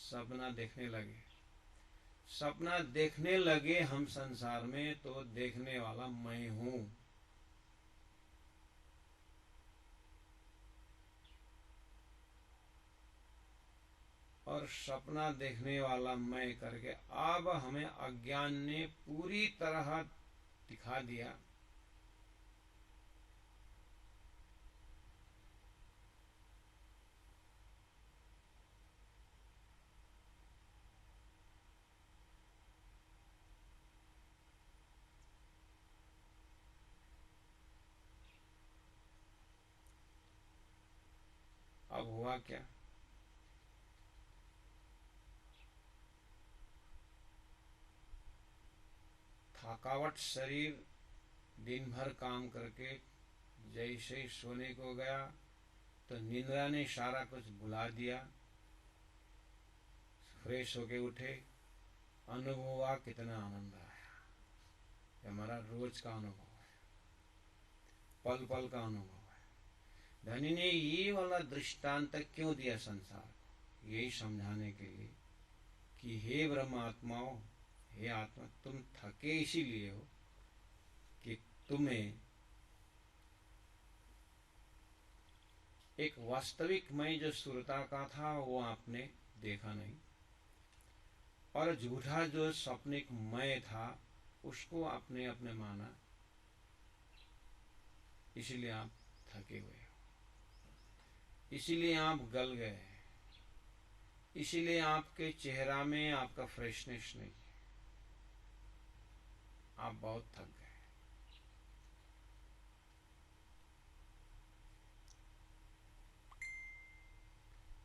सपना देखने लगे। सपना देखने लगे हम संसार में, तो देखने वाला मैं हूं। और सपना देखने वाला मैं करके अब हमें अज्ञान ने पूरी तरह दिखा दिया अब हुआ क्या? थकावट शरीर दिन भर काम करके जैसे ही सोने को गया तो निंद्रा ने सारा कुछ भुला दिया। फ्रेश होके उठे, अनुभव हुआ कितना आनंद आया। ये हमारा रोज का अनुभव है, पल पल का अनुभव है। धनी ने ये वाला दृष्टांत क्यों दिया संसार को? यही समझाने के लिए कि हे ब्रह्मात्माओं, हे आत्मा, तुम थके इसीलिए हो कि तुम्हें एक वास्तविक मैं जो सुरता का था वो आपने देखा नहीं, और झूठा जो सपनिक मैं था उसको आपने अपने माना, इसलिए आप थके हुए हो, इसीलिए आप गल गए, इसीलिए आपके चेहरा में आपका फ्रेशनेस नहीं है, आप बहुत थक गए।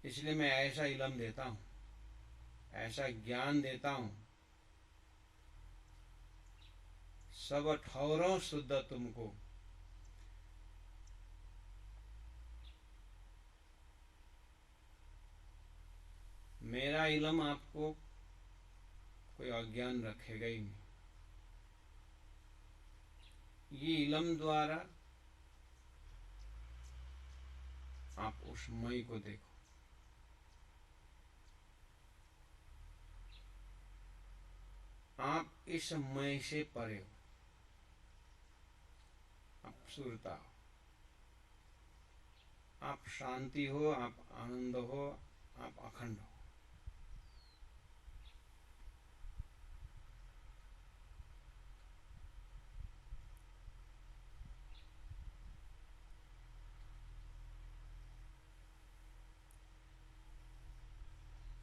इसलिए मैं ऐसा इलम देता हूं, ऐसा ज्ञान देता हूं, सब ठौरों शुद्ध तुमको। मेरा इल्म आपको कोई अज्ञान रखेगा ही नहीं। ये इल्म द्वारा आप उस मई को देखो। आप इस मय से परे हो, आप सुरता हो, आप शांति हो, आप आनंद हो, आप अखंड हो।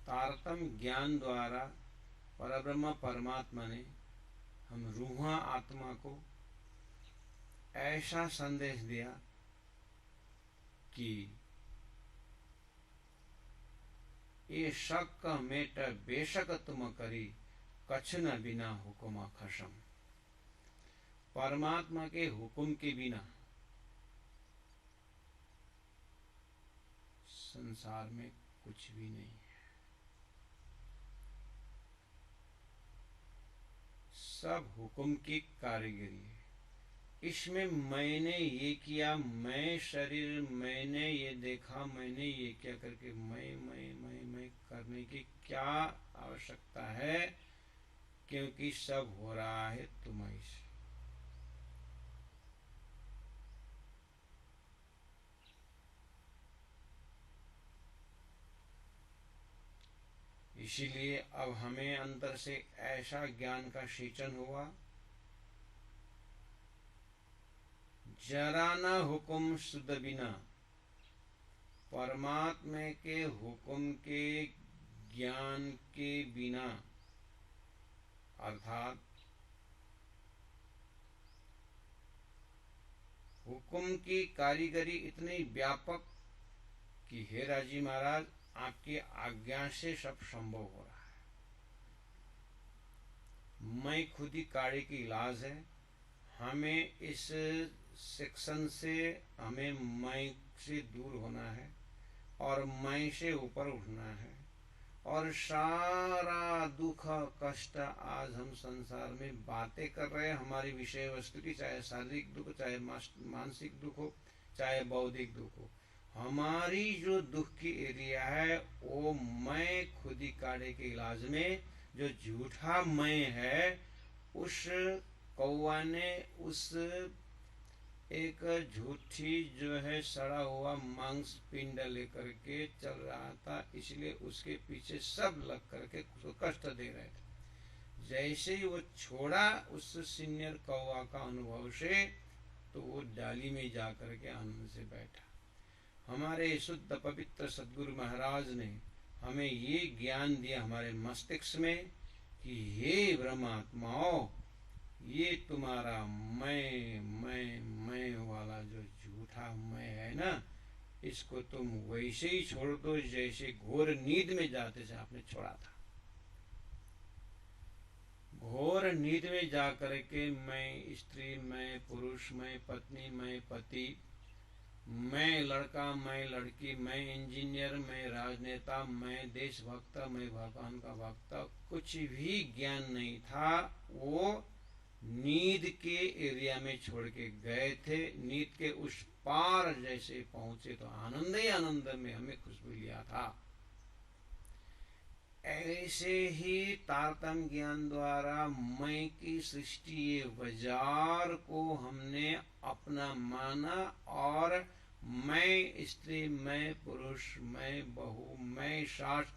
तारतम्य ज्ञान द्वारा परब्रह्म परमात्मा ने हम रूह आत्मा को ऐसा संदेश दिया कि ये शक मेट बेशक तुम करी, कछ न बिना हुकुम खसम। परमात्मा के हुक्म के बिना संसार में कुछ भी नहीं है। सब हुक्म की कारीगरी है। इसमें मैंने ये किया, मैं शरीर, मैंने ये देखा, मैंने ये क्या करके मैं करने की क्या आवश्यकता है, क्योंकि सब हो रहा है तुम्हारी से। इसीलिए अब हमें अंदर से ऐसा ज्ञान का सिंचन हुआ, जरा ना हुक्म शुद्ध बिना, परमात्मा के हुक्म के ज्ञान के बिना, अर्थात हुक्म की कारीगरी इतनी व्यापक कि हे राजी महाराज, आपकी आज्ञा से सब संभव हो रहा है। मैं खुद ही काढ़े की इलाज है। हमें इस सेक्शन से, हमें मैं से दूर होना है और मैं से ऊपर उठना है। और सारा दुख कष्ट आज हम संसार में बातें कर रहे हैं हमारी विषय वस्तु की, चाहे शारीरिक दुख, चाहे मानसिक दुख हो, चाहे बौद्धिक दुख हो, हमारी जो दुख की एरिया है वो मैं खुद ही काढ़े के इलाज में जो झूठा मैं है, उस कौवा ने उस एक झूठी जो है सड़ा हुआ मांस पिंड लेकर के चल रहा था, इसलिए उसके पीछे सब लग करके उसको कष्ट दे रहे थे। जैसे ही वो छोड़ा उस सीनियर कौवा का अनुभव से, तो वो डाली में जा करके आनंद से बैठा। हमारे शुद्ध पवित्र सद्गुरु महाराज ने हमें ये ज्ञान दिया हमारे मस्तिष्क में कि हे ब्रह्मात्माओं, ये तुम्हारा मैं वाला जो झूठा मैं है ना, इसको तुम वैसे ही छोड़ दो जैसे घोर नींद में जाते से आपने छोड़ा था। घोर नींद में जा करके मैं स्त्री, मैं पुरुष, मैं पत्नी, मैं पति, मैं लड़का, मैं लड़की, मैं इंजीनियर, मैं राजनेता, मैं देशभक्त, मैं भगवान का भक्त, कुछ भी ज्ञान नहीं था। वो नींद के एरिया में छोड़ के गए थे। नींद के उस पार जैसे पहुंचे तो आनंद ही आनंद में हमें खुशबू लिया था। ऐसे ही तारतम्य ज्ञान द्वारा मैं की सृष्टि, ये बाजार को हमने अपना माना और मैं स्त्री, मैं पुरुष, मैं बहू, मैं सास,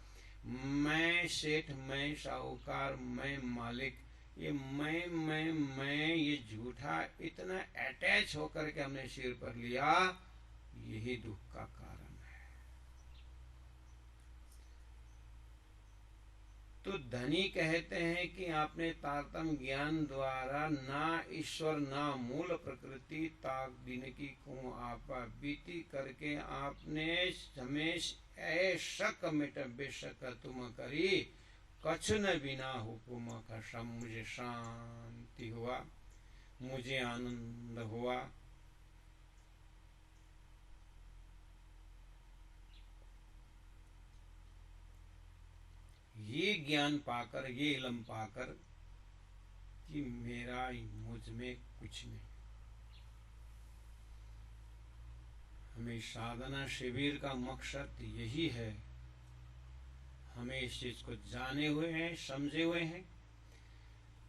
मैं सेठ, मैं साहूकार, मैं मालिक, ये मैं ये झूठा इतना अटैच होकर के हमने सिर पर लिया, यही दुख का कारण है। तो धनी कहते हैं कि आपने तारतम्य ज्ञान द्वारा ना ईश्वर ना मूल प्रकृति ताक दिन की को आप बीती करके आपने हमें शक मिट बेशक तुम करी, कछु न बिना हुकुम खसम, मुझे शांति हुआ, मुझे आनंद हुआ। ये ज्ञान पाकर, ये इल्म पाकर कि मेरा मुझ में कुछ नहीं। हमें साधना शिविर का मकसद यही है। हमें इस चीज को जाने हुए हैं, समझे हुए हैं,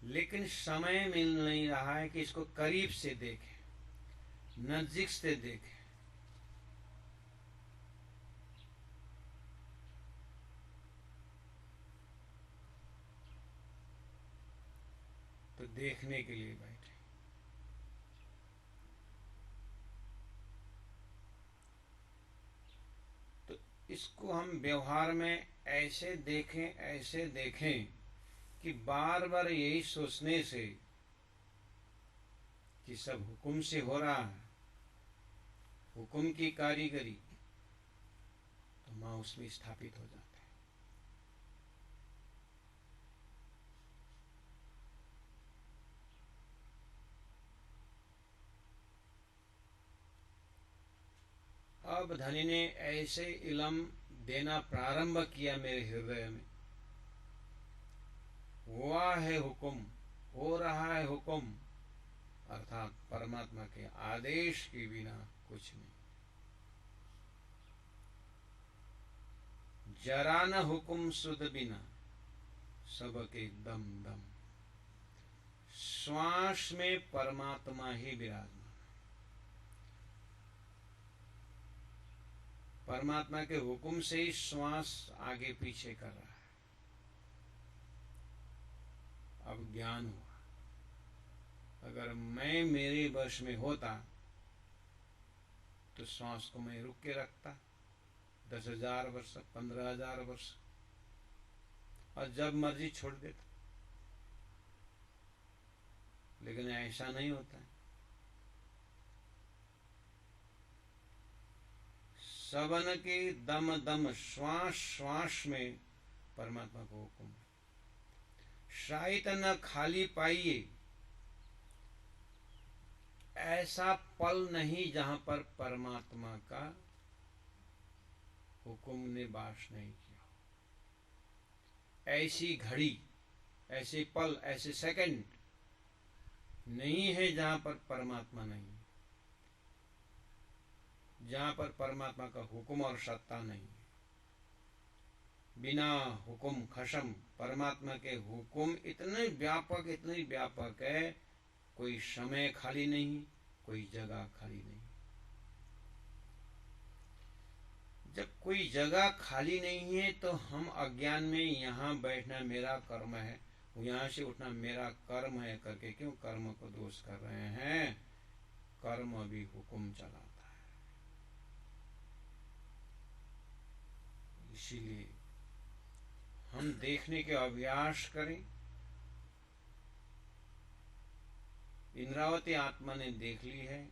लेकिन समय मिल नहीं रहा है कि इसको करीब से देखें, नजदीक से देखें। तो देखने के लिए बैठे। तो इसको हम व्यवहार में ऐसे देखें कि बार बार यही सोचने से कि सब हुक्म से हो रहा है, हुक्म की कारीगरी, तो माँ उसमें स्थापित हो जाते हैं। अब धनी ने ऐसे इलम देना प्रारंभ किया मेरे हृदय में। हुआ है हुक्म, हो रहा है हुक्म, अर्थात परमात्मा के आदेश के बिना कुछ नहीं। जरा न हुक्म सुध बिना, सबके दम दम। श्वास में परमात्मा ही विराजमान। परमात्मा के हुक्म से ही श्वास आगे पीछे कर रहा है। अब ज्ञान हुआ। अगर मैं मेरे वश में होता तो श्वास को मैं रुक के रखता 10,000 वर्ष, 15,000 वर्ष, और जब मर्जी छोड़ देता। लेकिन ऐसा नहीं होता है। सबन के दम दम, श्वास श्वास में परमात्मा को हुक्म है। शायद न खाली पाइए, ऐसा पल नहीं जहां पर परमात्मा का हुक्म ने वास नहीं किया। ऐसी घड़ी, ऐसे पल, ऐसे सेकंड नहीं है जहां पर परमात्मा नहीं, जहां पर परमात्मा का हुक्म और सत्ता नहीं। बिना हुक्म खसम, परमात्मा के हुक्म इतने व्यापक है, कोई समय खाली नहीं, कोई जगह खाली नहीं। जब कोई जगह खाली नहीं है तो हम अज्ञान में यहाँ बैठना मेरा कर्म है, यहाँ से उठना मेरा कर्म है करके क्यों कर्म को दोष कर रहे हैं? कर्म भी हुक्म चलाता है। इसीलिए हम देखने के अभ्यास करें। इंद्रावती आत्मा ने देख ली है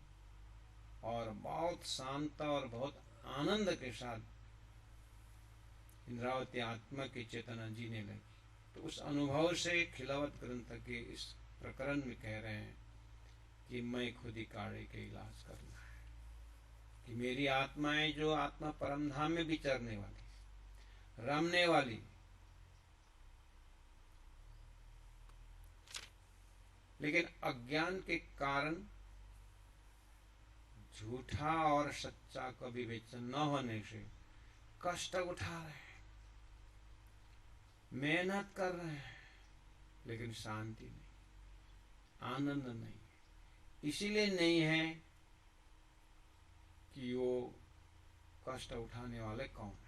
और बहुत शांत और बहुत आनंद के साथ इंद्रावती आत्मा की चेतना जीने लगी। तो उस अनुभव से खिलावत ग्रंथ के इस प्रकरण में कह रहे हैं कि मैं खुद ही काढ़े के इलाज करना है, कि मेरी आत्माएं जो आत्मा परम धाम में विचरने वाली, रमने वाली, लेकिन अज्ञान के कारण झूठा और सच्चा का विवेचन न होने से कष्ट उठा रहे हैं, मेहनत कर रहे हैं, लेकिन शांति नहीं, आनंद नहीं। इसीलिए नहीं है कि वो कष्ट उठाने वाले कौन है।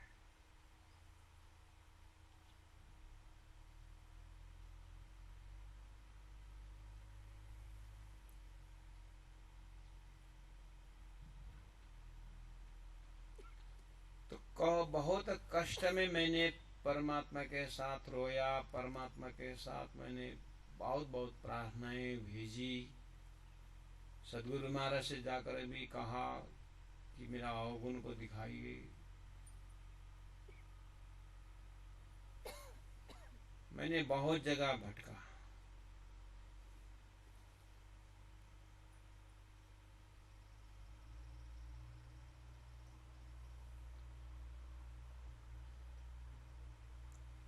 तो बहुत कष्ट में मैंने परमात्मा के साथ रोया, परमात्मा के साथ मैंने बहुत बहुत प्रार्थनाएं भेजी। सदगुरु महाराज से जाकर भी कहा कि मेरा अवगुण को दिखाइए। मैंने बहुत जगह भटका,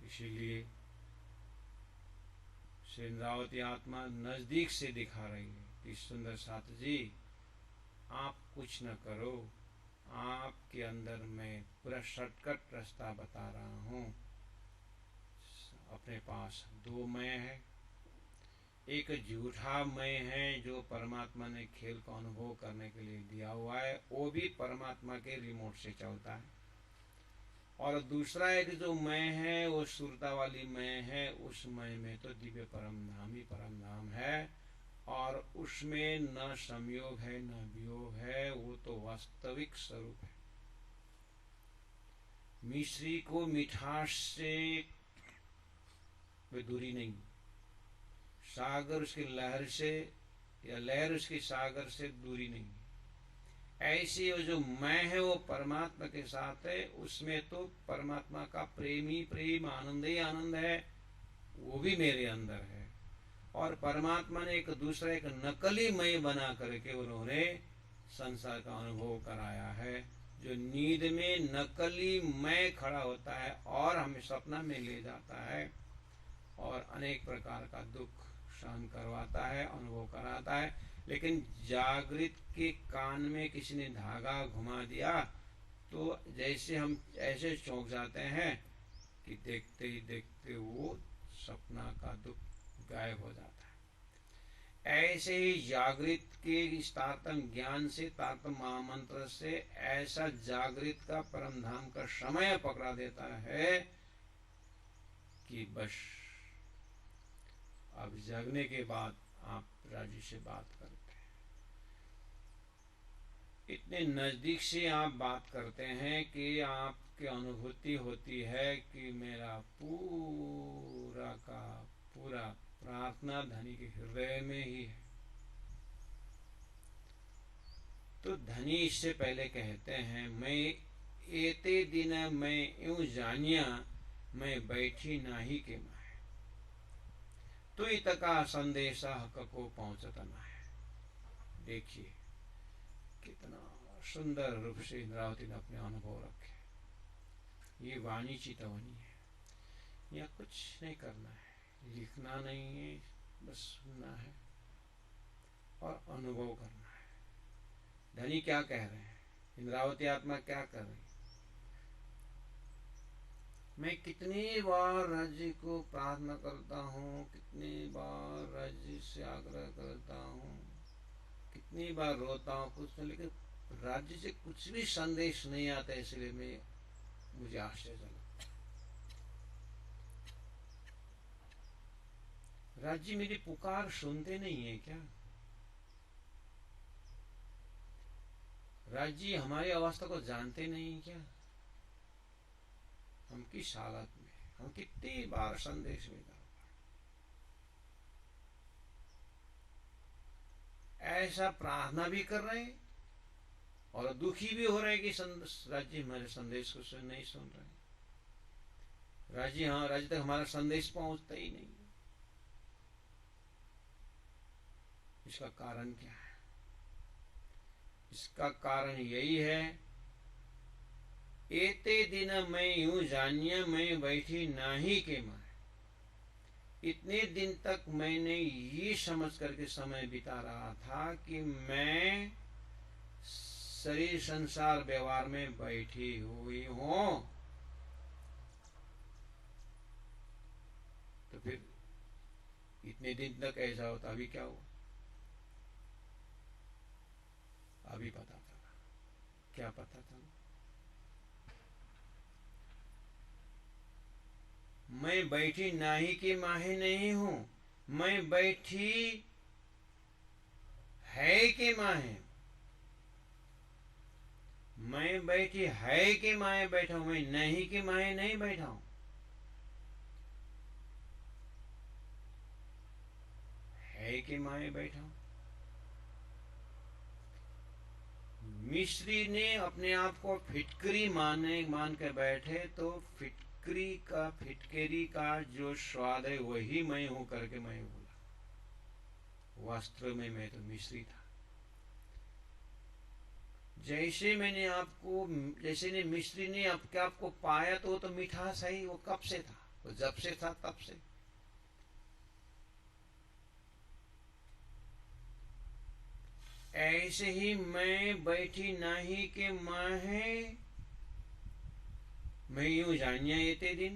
इसीलिए श्री इंद्रावती आत्मा नजदीक से दिखा रही है कि सुंदर साथ जी, आप कुछ न करो, आपके अंदर मैं पूरा शॉर्टकट रास्ता बता रहा हूँ। अपने पास दो मैं है, एक झूठा मैं है जो परमात्मा ने खेल को अनुभव करने के लिए दिया हुआ है, वो भी परमात्मा के रिमोट से चलता है। और दूसरा एक जो मैं है वो सुरता वाली मैं है, उस मैं में तो दिव्य परम धाम ही परम धाम है, और उसमें न संयोग है न वियोग है, वो तो वास्तविक स्वरूप है। मिश्री को मिठास से कोई दूरी नहीं, सागर उसकी लहर से या लहर उसकी सागर से दूरी नहीं। ऐसी वो जो मैं है वो परमात्मा के साथ है, उसमें तो परमात्मा का प्रेम ही प्रेम, आनंद ही आनंद है, वो भी मेरे अंदर है। और परमात्मा ने एक दूसरा एक नकली मैं बना करके उन्होंने संसार का अनुभव कराया है। जो नींद में नकली मैं खड़ा होता है और हमें सपना में ले जाता है और अनेक प्रकार का दुख सहन करवाता है, अनुभव कराता है। लेकिन जागृत के कान में किसी ने धागा घुमा दिया तो जैसे हम ऐसे चौंक जाते हैं कि देखते ही देखते वो सपना का दुख गायब हो जाता है। ऐसे ही जागृत के इस तारतम ज्ञान से, तारतम महामंत्र से ऐसा जागृत का परम धाम का समय पकड़ा देता है कि बस अब जगने के बाद आप राजी से बात करते हैं, इतने नजदीक से आप बात करते हैं कि आपकी अनुभूति होती है कि मेरा पूरा का पूरा प्रार्थना धनी के हृदय में ही है। तो धनी इससे पहले कहते हैं, मैं एते दिन मैं यूं जानिया, मैं बैठी नाही के माहे, तो इतका संदेशा हक को पहुंचता ना है। देखिए कितना सुंदर रूप से इंद्रावती ने अपने अनुभव रखे। ये वाणी चितवनी है, या कुछ नहीं करना है, लिखना नहीं है, बस सुनना है और अनुभव करना है। धनी क्या कह रहे हैं, इंद्रावती आत्मा क्या कर रही है? मैं कितनी बार राज्य को प्रार्थना करता हूँ, कितनी बार राज्य से आग्रह करता हूँ, कितनी बार रोता हूँ कुछ नहीं, लेकिन राज्य से कुछ भी संदेश नहीं आता, इसलिए मुझे आश्चर्य लगता। राज्य मेरी पुकार सुनते नहीं है क्या? राज्य हमारी अवस्था को जानते नहीं क्या? हम किस हालत में, हम कितनी बार संदेश भेजा, ऐसा प्रार्थना भी कर रहे हैं और दुखी भी हो रहे हैं कि राज्य हमारे संदेश को नहीं सुन रहे। राज्य तक हमारा संदेश पहुंचता ही नहीं। इसका कारण क्या है? इसका कारण यही है, एते दिन मैं यूं जानिया, मैं बैठी नाही के माहे। इतने दिन तक मैंने ये समझ करके समय बिता रहा था कि मैं शरीर संसार व्यवहार में बैठी हुई हूं। तो फिर इतने दिन तक ऐसा होता, अभी क्या हुआ? अभी पता चला। क्या पता चला? मैं बैठी नाही के माहे नहीं हूं, मैं बैठी है के माहे। मैं बैठी है के माहे बैठा हूं, मैं नहीं के माहे नहीं बैठा हूं। है के माहे बैठा हूं। मिस्री ने अपने आप को फिटकरी मान के बैठे तो फिटकरी का, फिटकेरी का जो स्वाद है वही मैं हूं करके मैं बोला। वास्तव में मैं तो मिश्री था। जैसे मैंने आपको, जैसे ने मिश्री ने आपको पाया तो मिठास है, वो कब से था? वो जब से था तब से। ऐसे ही मैं बैठी नाही के माहे, मैं यूं जानिया येते दिन।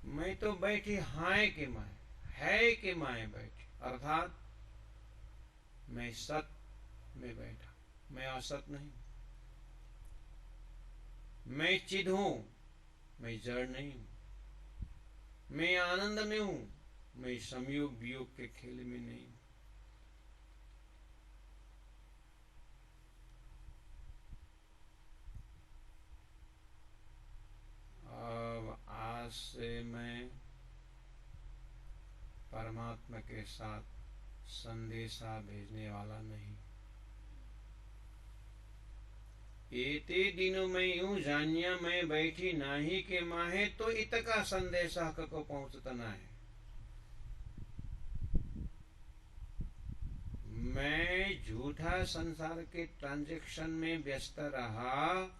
मैं तो बैठी हाय के माए, है के माए बैठी, अर्थात मैं सत में बैठा, मैं असत नहीं। मैं चिद हूं, मैं जड़ नहीं हूं। मैं आनंद में हूं, मैं संयोग वियोग के खेल में नहीं हूं। अब आज से मैं परमात्मा के साथ संदेशा भेजने वाला नहीं। एते दिनों में यूं जानिया मैं बैठी नाही के माहे, तो इतका संदेशा को पहुंचता ना है। मैं झूठा संसार के ट्रांजैक्शन में व्यस्त रहा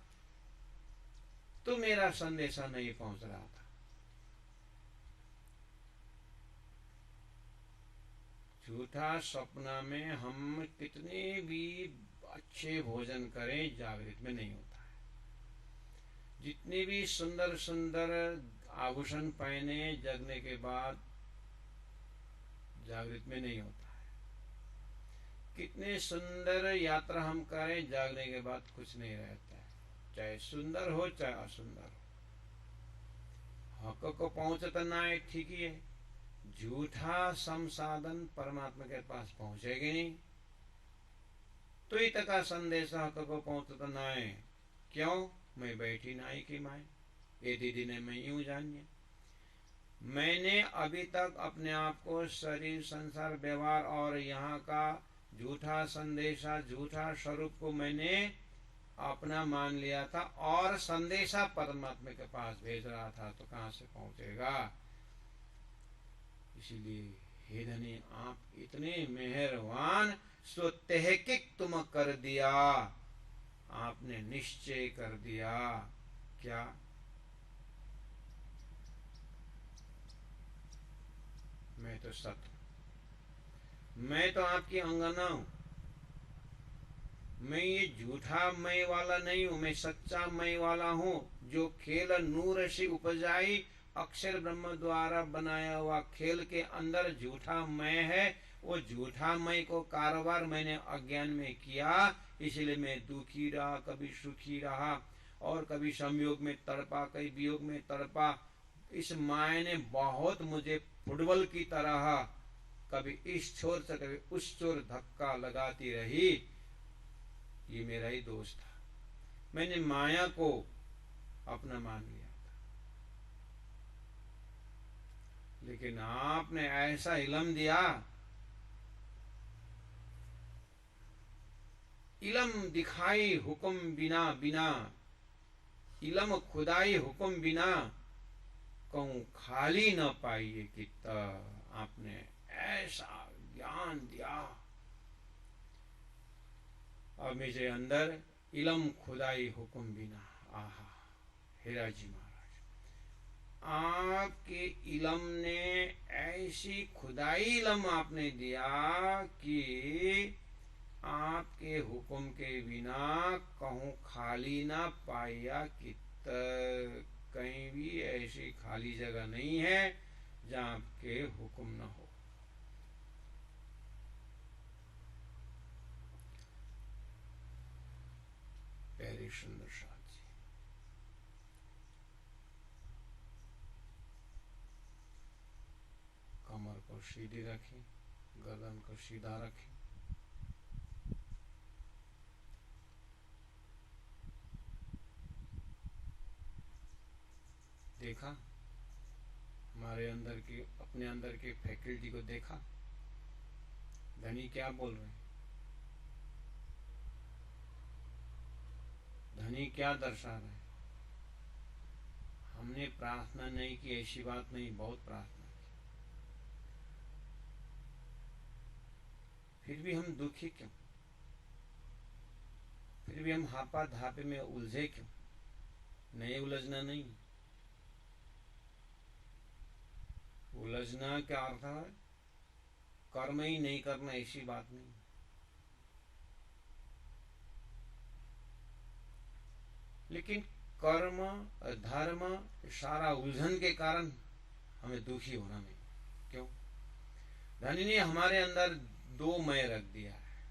तो मेरा संदेशा नहीं पहुंच रहा था। झूठा सपना में हम कितने भी अच्छे भोजन करें, जागृत में नहीं होता है। जितने भी सुंदर सुंदर आभूषण पहने, जगने के बाद जागृत में नहीं होता है। कितने सुंदर यात्रा हम करें, जागने के बाद कुछ नहीं रहता है, चाहे सुंदर हो चाहे असुंदर हो। हक को पहुंचता ना है, ठीक ही है। झूठा संसाधन परमात्मा के पास पहुंचेगी नहीं, तो ही तक संदेश हक को पहुंचता ना है। क्यों? मैं बैठी नाई की माए, ये दीदी ने मैं यूं जानिए। मैंने अभी तक अपने आप को शरीर, संसार, व्यवहार और यहाँ का झूठा संदेशा, झूठा स्वरूप को मैंने अपना मान लिया था और संदेशा परमात्मा के पास भेज रहा था, तो कहां से पहुंचेगा? इसीलिए हे धनी, आप इतने मेहरबान, सो तहकीक तुम कर दिया, आपने निश्चय कर दिया। क्या? मैं तो सत हूं, मैं तो आपकी अंगना हूं। मैं ये झूठा मैं वाला नहीं हूं, मैं सच्चा मैं वाला हूं। जो खेल नूर से उपजाई, अक्षर ब्रह्म द्वारा बनाया हुआ खेल के अंदर झूठा मैं है, वो झूठा मैं को कारोबार मैंने अज्ञान में किया, इसलिए मैं दुखी रहा, कभी सुखी रहा, और कभी संयोग में तड़पा, कभी वियोग में तड़पा। इस माया ने बहुत मुझे फुटबॉल की तरह कभी इस छोर से कभी उस छोर धक्का लगाती रही। ये मेरा ही दोष था, मैंने माया को अपना मान लिया था। लेकिन आपने ऐसा इलम दिया, इलम दिखाई हुक्म बिना बिना, इलम खुदाई हुक्म बिना, कहूं खाली न पाइए कि आपने ऐसा ज्ञान दिया। अब मेरे अंदर इलम खुदाई हुक्म बिना, आहा हेरा जी महाराज, आपके इलम ने ऐसी खुदाई इलम आपने दिया कि आपके हुक्म के बिना कहूं खाली ना पाया कि कहीं भी ऐसी खाली जगह नहीं है जहां आपके हुक्म न हो। प्यारे सुंदर साथ जी, कमर को सीधी रखें, गर्दन को सीधा रखें। देखा हमारे अंदर की, अपने अंदर की फैकल्टी को देखा। धनी क्या बोल रहे हैं? धनी क्या दर्शा रहे? हमने प्रार्थना नहीं की, ऐसी बात नहीं, बहुत प्रार्थना की, फिर भी हम दुखी क्यों? फिर भी हम हापा धापे में उलझे क्यों? नहीं, उलझना नहीं। उलझना क्या अर्थ है? कर्म ही नहीं करना, ऐसी बात नहीं। लेकिन कर्म धर्म सारा उलझन के कारण हमें दुखी होना नहीं। क्यों? धनी ने हमारे अंदर दो मय रख दिया है।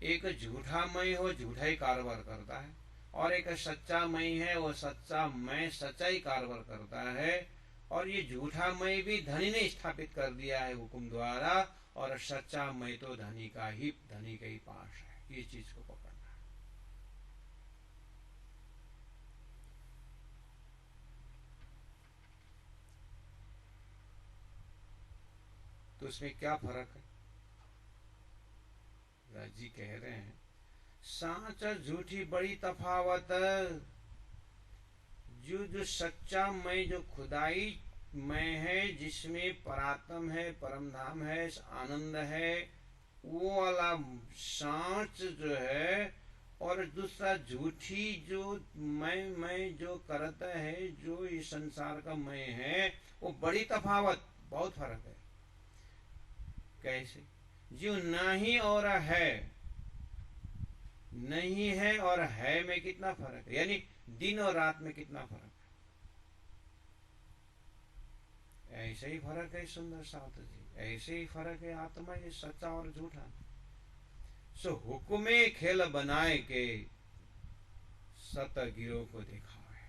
एक झूठा मय हो, झूठा ही कारोबार करता है, और एक सच्चा मय है, वो सच्चा मय सच्चाई कारोबार करता है। और ये झूठा मय भी धनी ने स्थापित कर दिया है हुक्म द्वारा, और सच्चा मय तो धनी का ही पास है। ये चीज को पकड़ना है। तो उसमें क्या फर्क है? राज जी कह रहे हैं, सांच झूठी बड़ी तफावत। जो सच्चा मैं, जो खुदाई मैं है, जिसमें परात्म है, परम धाम है, आनंद है, वो वाला सांच जो है, और दूसरा झूठी जो मैं जो करता है, जो इस संसार का मैं है, वो बड़ी तफावत, बहुत फर्क है। कैसे? जो नहीं और है, नहीं है और है में कितना फर्क है? यानी दिन और रात में कितना फर्क है? ऐसे ही फर्क है सुंदर साथ जी, ऐसे ही फर्क है आत्मा, ये सच्चा और झूठा। सो हुक्मे खेल बनाए के सत गिरो को देखा है।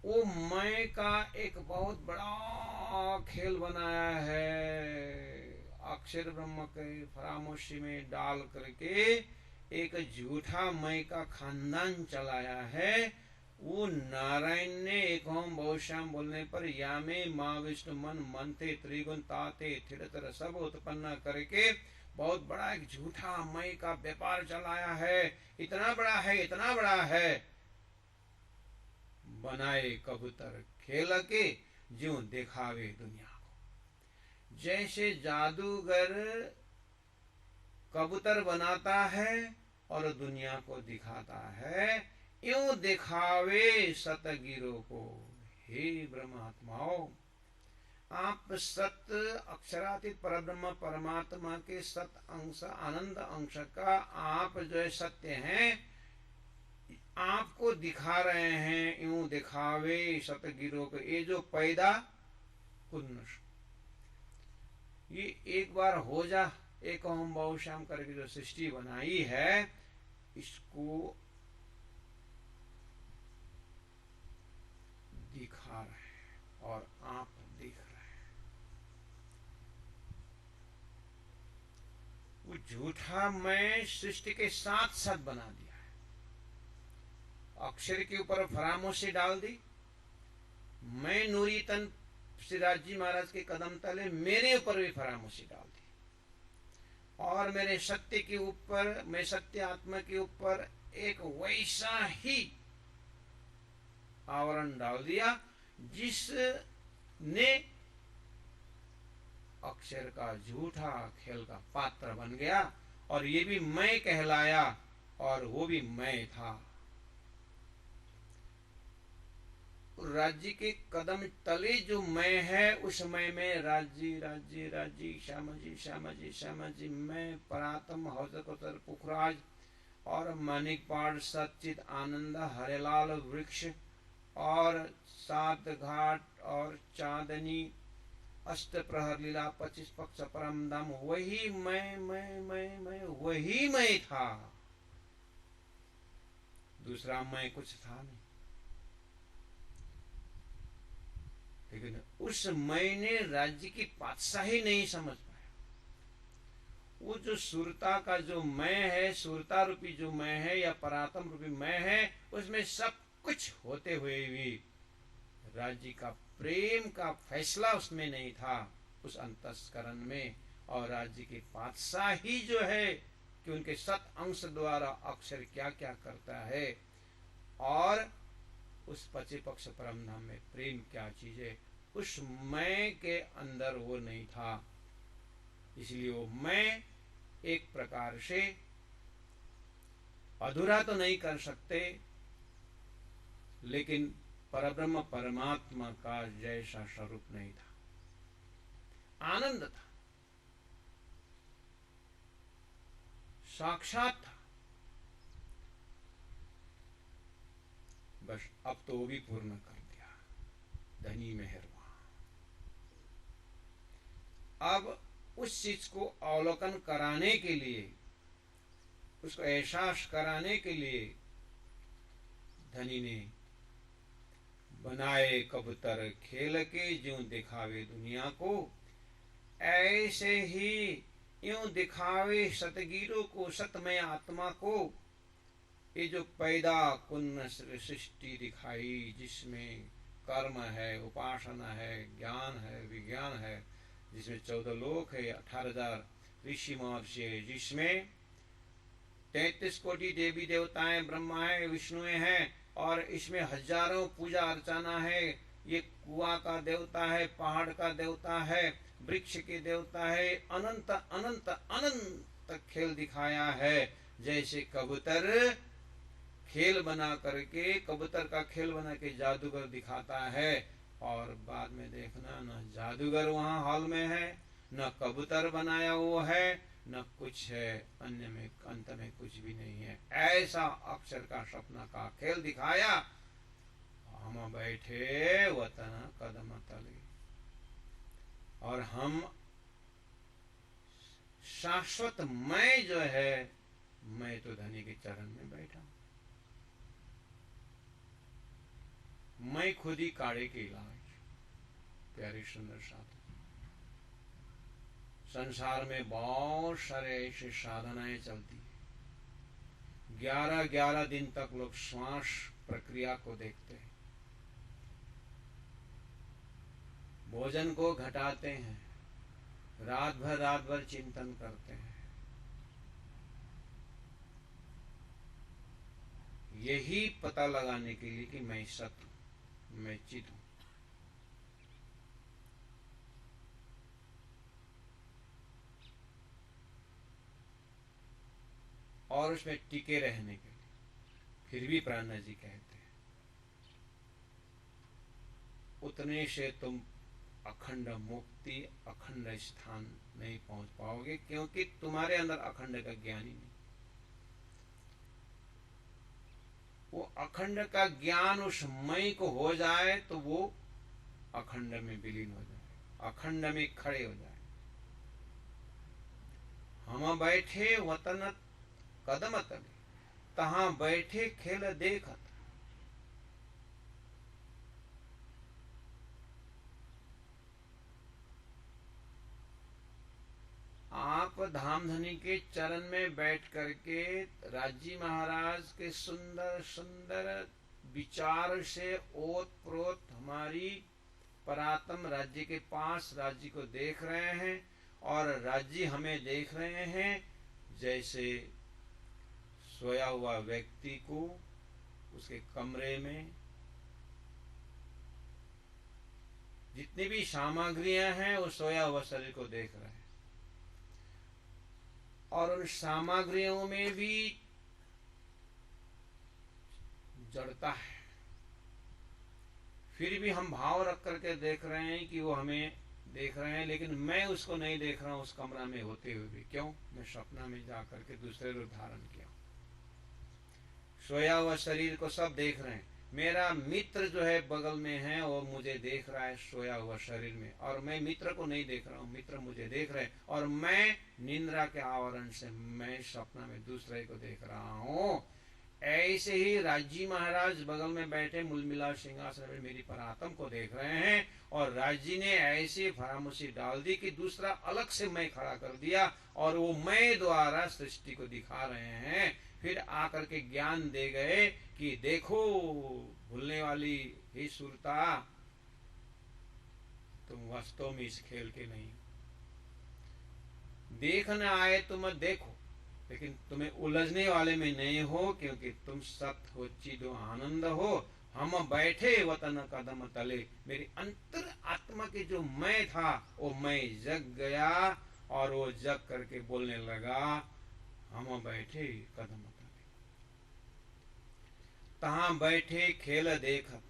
वो मैं का एक बहुत बड़ा खेल बनाया है, अक्षर ब्रह्म के फरामोशी में डाल करके एक झूठा मैं का खानदान चलाया है। वो नारायण ने एक ओम बहुश्याम बोलने पर यामे माँ विष्णु मन मनते त्रिगुण ताते थिरतर सब उत्पन्न करके बहुत बड़ा एक झूठा मैं का व्यापार चलाया है। इतना बड़ा है, इतना बड़ा है, बनाए कबूतर खेल के ज्यों दिखावे दुनिया को। जैसे जादूगर कबूतर बनाता है और दुनिया को दिखाता है, यूं दिखावे सतगिरो को। हे ब्रह्मात्माओं, आप सत अक्षरातीत परब्रह्म परमात्मा के सत अंश आनंद अंश का आप जो है सत्य हैं, आपको दिखा रहे हैं। यूं दिखावे सतगिरो को। ये जो पैदा कुन्न, ये एक बार हो जा, एक ओम बहुश्याम करके जो सृष्टि बनाई है, इसको दिखा रहे हैं और आप देख रहे हैं। वो झूठा मैं सृष्टि के साथ साथ बना दिया है। अक्षर के ऊपर फरामोशी डाल दी। मैं नूरी तन श्रीराज जी महाराज के कदम तले, मेरे ऊपर भी फरामोशी डाल दी, और मेरे सत्य के ऊपर, मैं सत्य आत्मा के ऊपर एक वैसा ही आवरण डाल दिया जिसने अक्षर का झूठा खेल का पात्र बन गया, और ये भी मैं कहलाया, और वो भी मैं था। राज्य के कदम तले जो मैं है, उस मैं में राज्य राज्य राज्य श्यामा जी श्यामा जी श्यामा जी, मैं परात्म हौजर पुखराज और मानिक पाड़ सचित आनंद हरेलाल वृक्ष और सात घाट और चांदनी अष्ट प्रहर लीला 25 पक्ष परम धाम, वही मैं वही मैं था। दूसरा मैं कुछ था नहीं। लेकिन उस मैंने राज्य की पातशाही नहीं समझ पाया। वो जो सुरता का जो मैं है, सुरता रूपी जो मैं है या परात्म रूपी मैं है, उसमें सब कुछ होते हुए भी राज्य का प्रेम का फैसला उसमें नहीं था, उस अंतस्करण में। और राज्य की पातशाही जो है, कि उनके सत अंश द्वारा अक्षर क्या क्या करता है, और उस पचे पक्ष परम धाम में प्रेम क्या चीज है, उस मैं के अंदर वो नहीं था। इसलिए वो मैं एक प्रकार से अधूरा तो नहीं कर सकते, लेकिन परब्रह्म परमात्मा का जैसा स्वरूप नहीं था। आनंद था, साक्षात था, बस अब तो वो भी पूर्ण कर दिया, धनी मेहरबान। अब उस चीज को अवलोकन कराने के लिए, उसको एहसास कराने के लिए धनी ने बनाए कबूतर खेल के ज्यों दिखावे दुनिया को, ऐसे ही यूं दिखावे सतगिरों को, सतमय आत्मा को। ये जो पैदा कुन्न सृष्टि दिखाई, जिसमें कर्म है, उपासना है, ज्ञान है, विज्ञान है, जिसमें 14 लोक है, 18,000 ऋषि महर्षि है, जिसमें 33 कोटि देवी देवताएं, ब्रह्मा है, विष्णु है, और इसमें हजारों पूजा अर्चना है। ये कुआं का देवता है, पहाड़ का देवता है, वृक्ष के देवता है, अनंत अनंत अनंत खेल दिखाया है। जैसे कबूतर खेल बना करके, कबूतर का खेल बना के जादूगर दिखाता है, और बाद में देखना न जादूगर वहां हॉल में है, न कबूतर बनाया वो है, न कुछ है, अन्य में अंत में कुछ भी नहीं है। ऐसा अक्षर का सपना का खेल दिखाया। हम बैठे वतन कदम तले, और हम शाश्वत मैं जो है, मैं तो धनी के चरण में बैठा, मैं खुद ही काढ़े के इलाज। प्यारी सुंदर साधु, संसार में बहुत सारे ऐसे साधनाएं चलती है। 11-11 दिन तक लोग श्वास प्रक्रिया को देखते हैं, भोजन को घटाते हैं, रात भर चिंतन करते हैं। यही पता लगाने के लिए कि मैं सत हूं, मैं चित हूं। और उसमें टिके रहने के लिए फिर भी प्राणा जी कहते हैं, उतने से तुम अखंड मुक्ति, अखंड स्थान नहीं पहुंच पाओगे, क्योंकि तुम्हारे अंदर अखंड का ज्ञान ही नहीं। वो अखंड का ज्ञान उस मई को हो जाए तो वो अखंड में विलीन हो जाए, अखंड में खड़े हो जाए। हम बैठे वतन कदम तले, तहां बैठे खेल देखत। आप धामधनी के चरण में बैठ करके राजी महाराज के सुंदर सुंदर विचार से ओत प्रोत हमारी परात्म राज्य के पास राज्य को देख रहे हैं, और राज्य हमें देख रहे हैं। जैसे सोया हुआ व्यक्ति को उसके कमरे में जितनी भी सामग्रियां हैं, वो सोया हुआ शरीर को देख रहे हैं, और उन सामग्रियों में भी जड़ता है। फिर भी हम भाव रख करके देख रहे हैं कि वो हमें देख रहे हैं, लेकिन मैं उसको नहीं देख रहा हूं उस कमरा में होते हुए भी। क्यों? मैं सपना में जा करके दूसरे रूप धारण किया। सोया हुआ शरीर को सब देख रहे हैं, मेरा मित्र जो है बगल में है वो मुझे देख रहा है सोया हुआ शरीर में, और मैं मित्र को नहीं देख रहा हूँ, मित्र मुझे देख रहे हैं, और मैं निंद्रा के आवरण से मैं सपना में दूसरे को देख रहा हूँ। ऐसे ही राजी महाराज बगल में बैठे मुलमिला सिंहासन में मेरी परात्म को देख रहे हैं, और राजी ने ऐसी फरामोशी डाल दी कि दूसरा अलग से मैं खड़ा कर दिया, और वो मैं द्वारा सृष्टि को दिखा रहे हैं। फिर आकर के ज्ञान दे गए कि देखो भूलने वाली ही सुरता, तुम वास्तव में इस खेल के नहीं, देखना आए तो मत देखो, लेकिन तुम्हें उलझने वाले में नहीं हो, क्योंकि तुम सत हो, चिदो आनंद हो। हम बैठे वतन कदम तले, मेरी अंतर आत्मा के जो मैं था वो मैं जग गया, और वो जग करके बोलने लगा, हम बैठे कदम तले, तहां बैठे खेल देखत।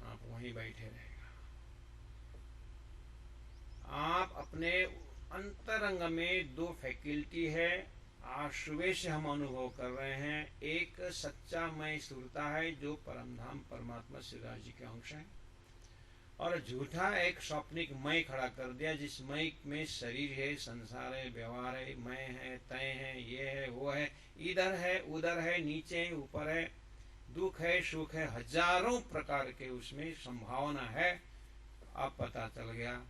आप वहीं बैठे रहेगा। आप अपने अंतरंग में दो फैकल्टी है, आज सुबह से हम अनुभव कर रहे हैं। एक सच्चा मैं सुरता है जो परमधाम परमात्मा शिवराज जी के अंश है, और झूठा एक स्वप्निक मैं खड़ा कर दिया, जिस मैं में शरीर है, संसार है, व्यवहार है, मैं है, तय है, ये है, वो है, इधर है, उधर है, नीचे है, ऊपर है, दुख है, सुख है, हजारों प्रकार के उसमें संभावना है। अब पता चल गया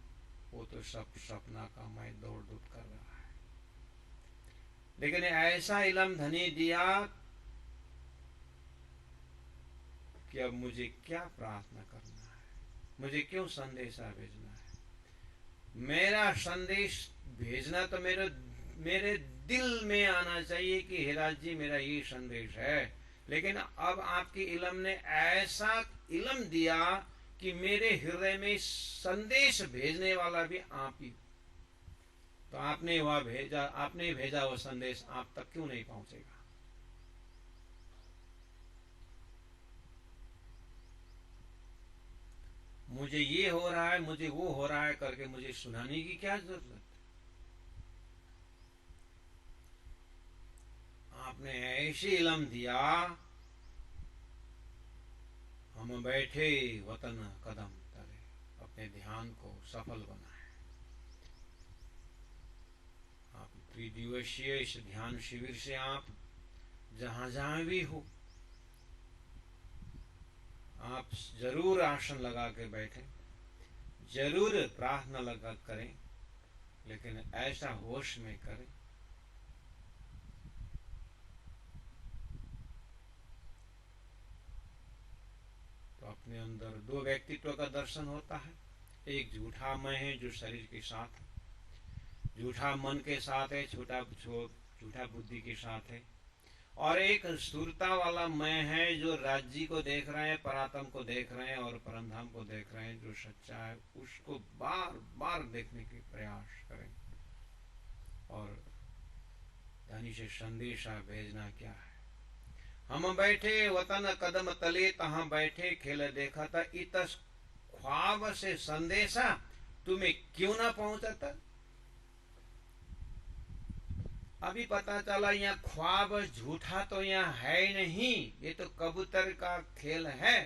वो तो सब सपना का मैं दौड़ धूप कर रहा है। लेकिन ऐसा इलम धनी दिया कि अब मुझे क्या प्रार्थना करना है, मुझे क्यों संदेशा भेजना है। मेरा संदेश भेजना तो मेरे दिल में आना चाहिए कि हिराज जी मेरा ये संदेश है। लेकिन अब आपकी इलम ने ऐसा इलम दिया कि मेरे हृदय में संदेश भेजने वाला भी आप ही। तो आपने वह भेजा, आपने भेजा वो संदेश आप तक क्यों नहीं पहुंचेगा। मुझे ये हो रहा है, मुझे वो हो रहा है करके मुझे सुनाने की क्या जरूरत। आपने ऐसे इलम दिया, हम बैठे वतन कदम तले, अपने ध्यान को सफल बनाए। आप त्रिदिवसीय इस ध्यान शिविर से आप जहां जहां भी हो, आप जरूर आसन लगा के बैठे, जरूर प्रार्थना लगा करें, लेकिन ऐसा होश में करें। तो अपने अंदर दो व्यक्तित्व का दर्शन होता है। एक झूठा मैं है जो शरीर के साथ है, झूठा मन के साथ है, झूठा बुद्धि के साथ है। और एक सुरता वाला मैं है जो राज्य को देख रहे हैं, परात्म को देख रहे हैं और परमधाम को देख रहे हैं। जो सच्चा है उसको बार बार देखने के प्रयास करें। और धनी से संदेशा भेजना क्या है। हम बैठे वतन कदम तले, तहां बैठे खेल देखा था, इतस ख्वाब से संदेशा तुम्हें क्यों ना पहुंचाता। अभी पता चला यहाँ ख्वाब झूठा तो यहाँ है ही नहीं, ये तो कबूतर का खेल है।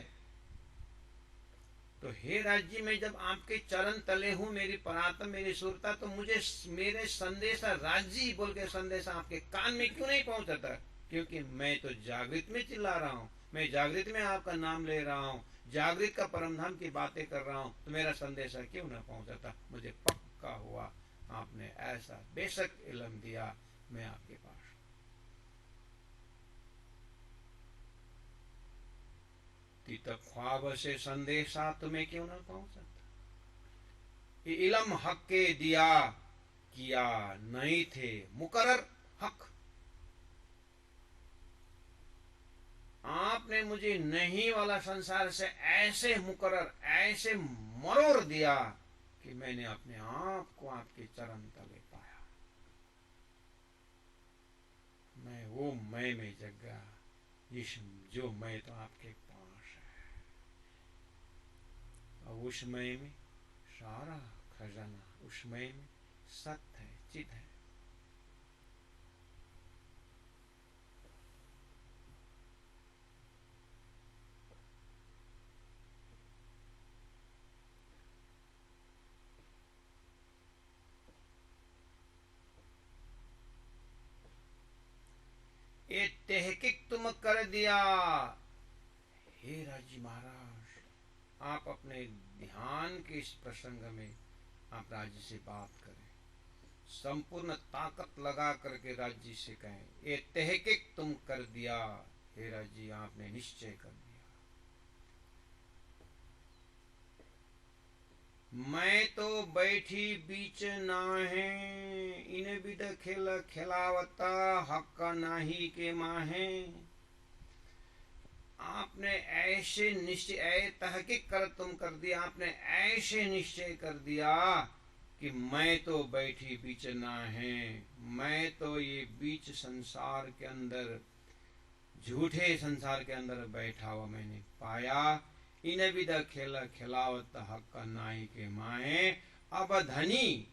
तो हे राज्य में जब आपके चरण तले हूं, मेरी परात्म, मेरी सुरता, तो मुझे मेरे संदेशा राज्य बोल के संदेशा आपके कान में क्यों नहीं पहुंचता। क्योंकि मैं तो जागृत में चिल्ला रहा हूं, मैं जागृत में आपका नाम ले रहा हूं, जागृत का परमधाम की बातें कर रहा हूं, तो मेरा संदेशा क्यों ना पहुंचता। मुझे पक्का हुआ आपने ऐसा बेशक इल्म दिया, मैं आपके पास। तीत ख्वाब से संदेशा तुम्हें क्यों ना पहुंचता। इलम हक के दिया किया नहीं थे मुकर्रर हक। आपने मुझे नहीं वाला संसार से ऐसे मुकर्रर, ऐसे मरोड़ दिया कि मैंने अपने आप को आपके चरण तले पाया। मैं वो मैं में जग गया, इस जो मैं तो आपके पास है। और उस मैं में सारा खजाना, उस मैं में सत्य है, चित है। ये तहकीक तुम कर दिया। हे राजी महाराज, आप अपने ध्यान के इस प्रसंग में आप राज्य से बात करें, संपूर्ण ताकत लगा करके राज्य से कहें, ये तहकीक तुम कर दिया। हे राज्य, आपने निश्चय कर दिया। मैं तो बैठी बीच नाहे, इन बिद खेल खिलावता हक नाही के माहे। आपने ऐसे निश्चय, तहकीक कर तुम कर दिया, आपने ऐसे निश्चय कर दिया कि मैं तो बैठी बीच ना है, मैं तो ये बीच संसार के अंदर, झूठे संसार के अंदर बैठा हुआ मैंने पाया। इन विद खेल खिलावत हक नाई के माए, अब धनी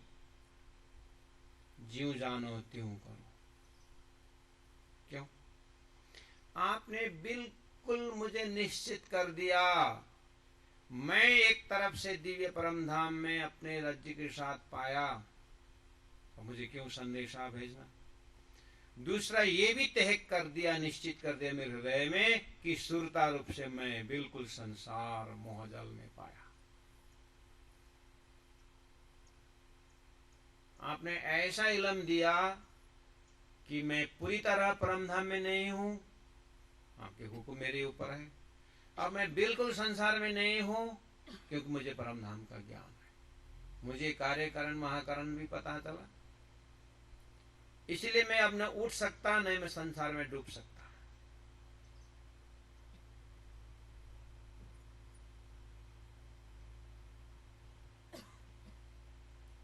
ज्यों जानो त्यों करो। क्यों? आपने बिल्कुल मुझे निश्चित कर दिया। मैं एक तरफ से दिव्य परम धाम में अपने राज्य के साथ पाया, तो मुझे क्यों संदेशा भेजना? दूसरा ये भी तय कर दिया, निश्चित कर दिया मेरे हृदय में कि सुरता रूप से मैं बिल्कुल संसार मोहजल में पाया। आपने ऐसा इलम दिया कि मैं पूरी तरह परमधाम में नहीं हूं, आपके हुक्म मेरे ऊपर है। अब मैं बिल्कुल संसार में नहीं हूं क्योंकि मुझे परमधाम का ज्ञान है, मुझे कार्य कारण महाकारण भी पता चला। इसलिए मैं अब न उठ सकता, न मैं संसार में डूब सकता।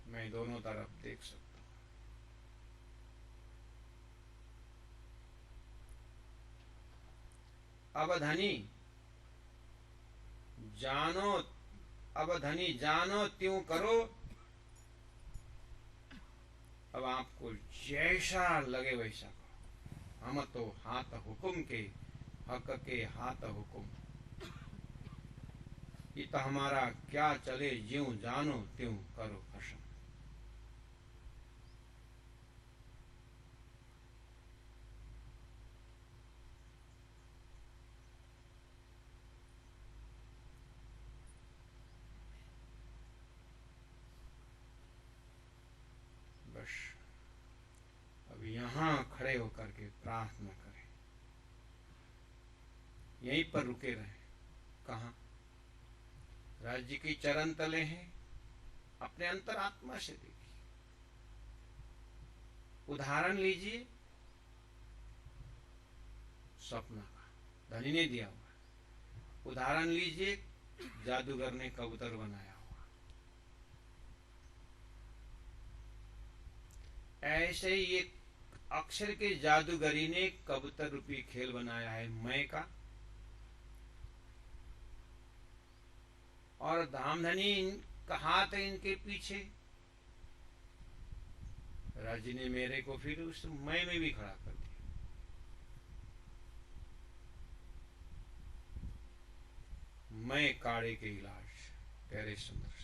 मैं दोनों तरफ देख सकता। अब धनी जानो, अब धनी जानो त्यों करो। अब आपको जैसा लगे वैसा करो। हम तो हाथ हुकुम के, हक के हाथ हुकुम। ये तो हमारा क्या चले, ज्यों जानो त्यों करो खसम। बस अब यहां खड़े होकर के प्रार्थना करें, यहीं पर रुके रहे। कहा? राज्य की चरण तले हैं, अपने अंतरात्मा से देखिए। उदाहरण लीजिए स्वप्न का, धनी ने दिया हुआ। उदाहरण लीजिए जादूगर ने कबूतर बनाया हुआ। ऐसे ही एक अक्षर के जादूगरी ने कबूतर रूपी खेल बनाया है मैं का। और धामधनी का हाथ है इनके पीछे। राजी ने मेरे को फिर उस मैं में भी खड़ा कर दिया। मैं काढ़े के इलाज, प्यारे सुंदर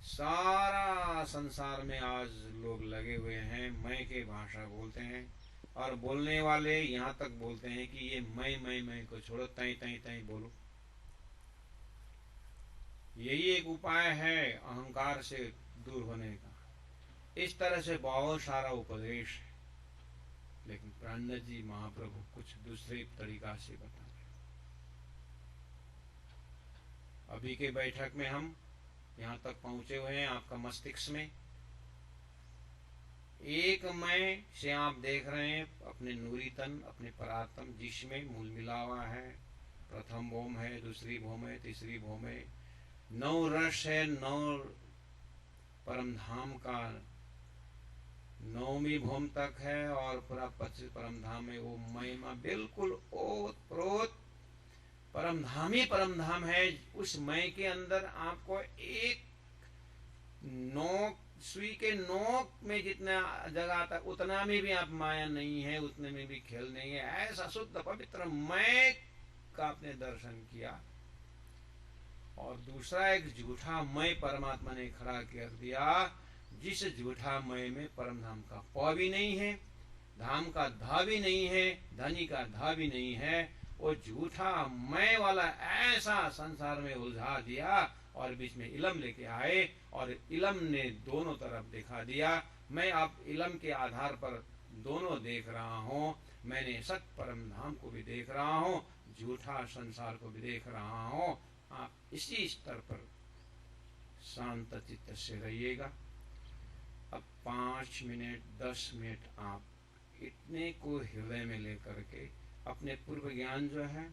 सारा संसार में आज लोग लगे हुए हैं, मैं के भाषा बोलते हैं। और बोलने वाले यहाँ तक बोलते हैं कि ये मैं को छोड़ो, तई तई तई बोलो। यही एक उपाय है अहंकार से दूर होने का। इस तरह से बहुत सारा उपदेश है, लेकिन प्राणनाथ जी महाप्रभु कुछ दूसरे तरीका से बता रहे। अभी के बैठक में हम यहाँ तक पहुंचे हुए हैं, आपका मस्तिष्क में एक मैं से आप देख रहे हैं अपने नूरी तन, अपने परात्म, जिसमें मूल मिला हुआ है। प्रथम भौम है, दूसरी भौम है, तीसरी भौम है, 9 रस है, 9 परम धाम का 9वीं भौम तक है, और पूरा 25 परम धाम है। वो महिमा बिल्कुल ओत प्रोत परम धाम ही परम धाम है। उस मय के अंदर आपको एक नोक, सुई के नोक में जितना जगह आता है उतना में भी आप माया नहीं है, उतने में भी खेल नहीं है। ऐसा शुद्ध पवित्र मय का आपने दर्शन किया। और दूसरा एक झूठा मय परमात्मा ने खड़ा कर दिया, जिस झूठा मय में परम धाम का प भी नहीं है, धाम का धा भी नहीं है, धनी का धा भी नहीं है। वो झूठा मैं वाला ऐसा संसार में उलझा दिया और बीच में इलम लेके आए, और इलम ने दोनों तरफ दिखा दिया। मैं अब इलम के आधार पर दोनों देख रहा हूँ। मैंने सत परम धाम को भी देख रहा हूँ, झूठा संसार को भी देख रहा हूँ। आप इसी स्तर पर शांत चित्त से रहिएगा। अब 5 मिनट 10 मिनट आप इतने को हृदय में लेकर के अपने पूर्व ज्ञान जो है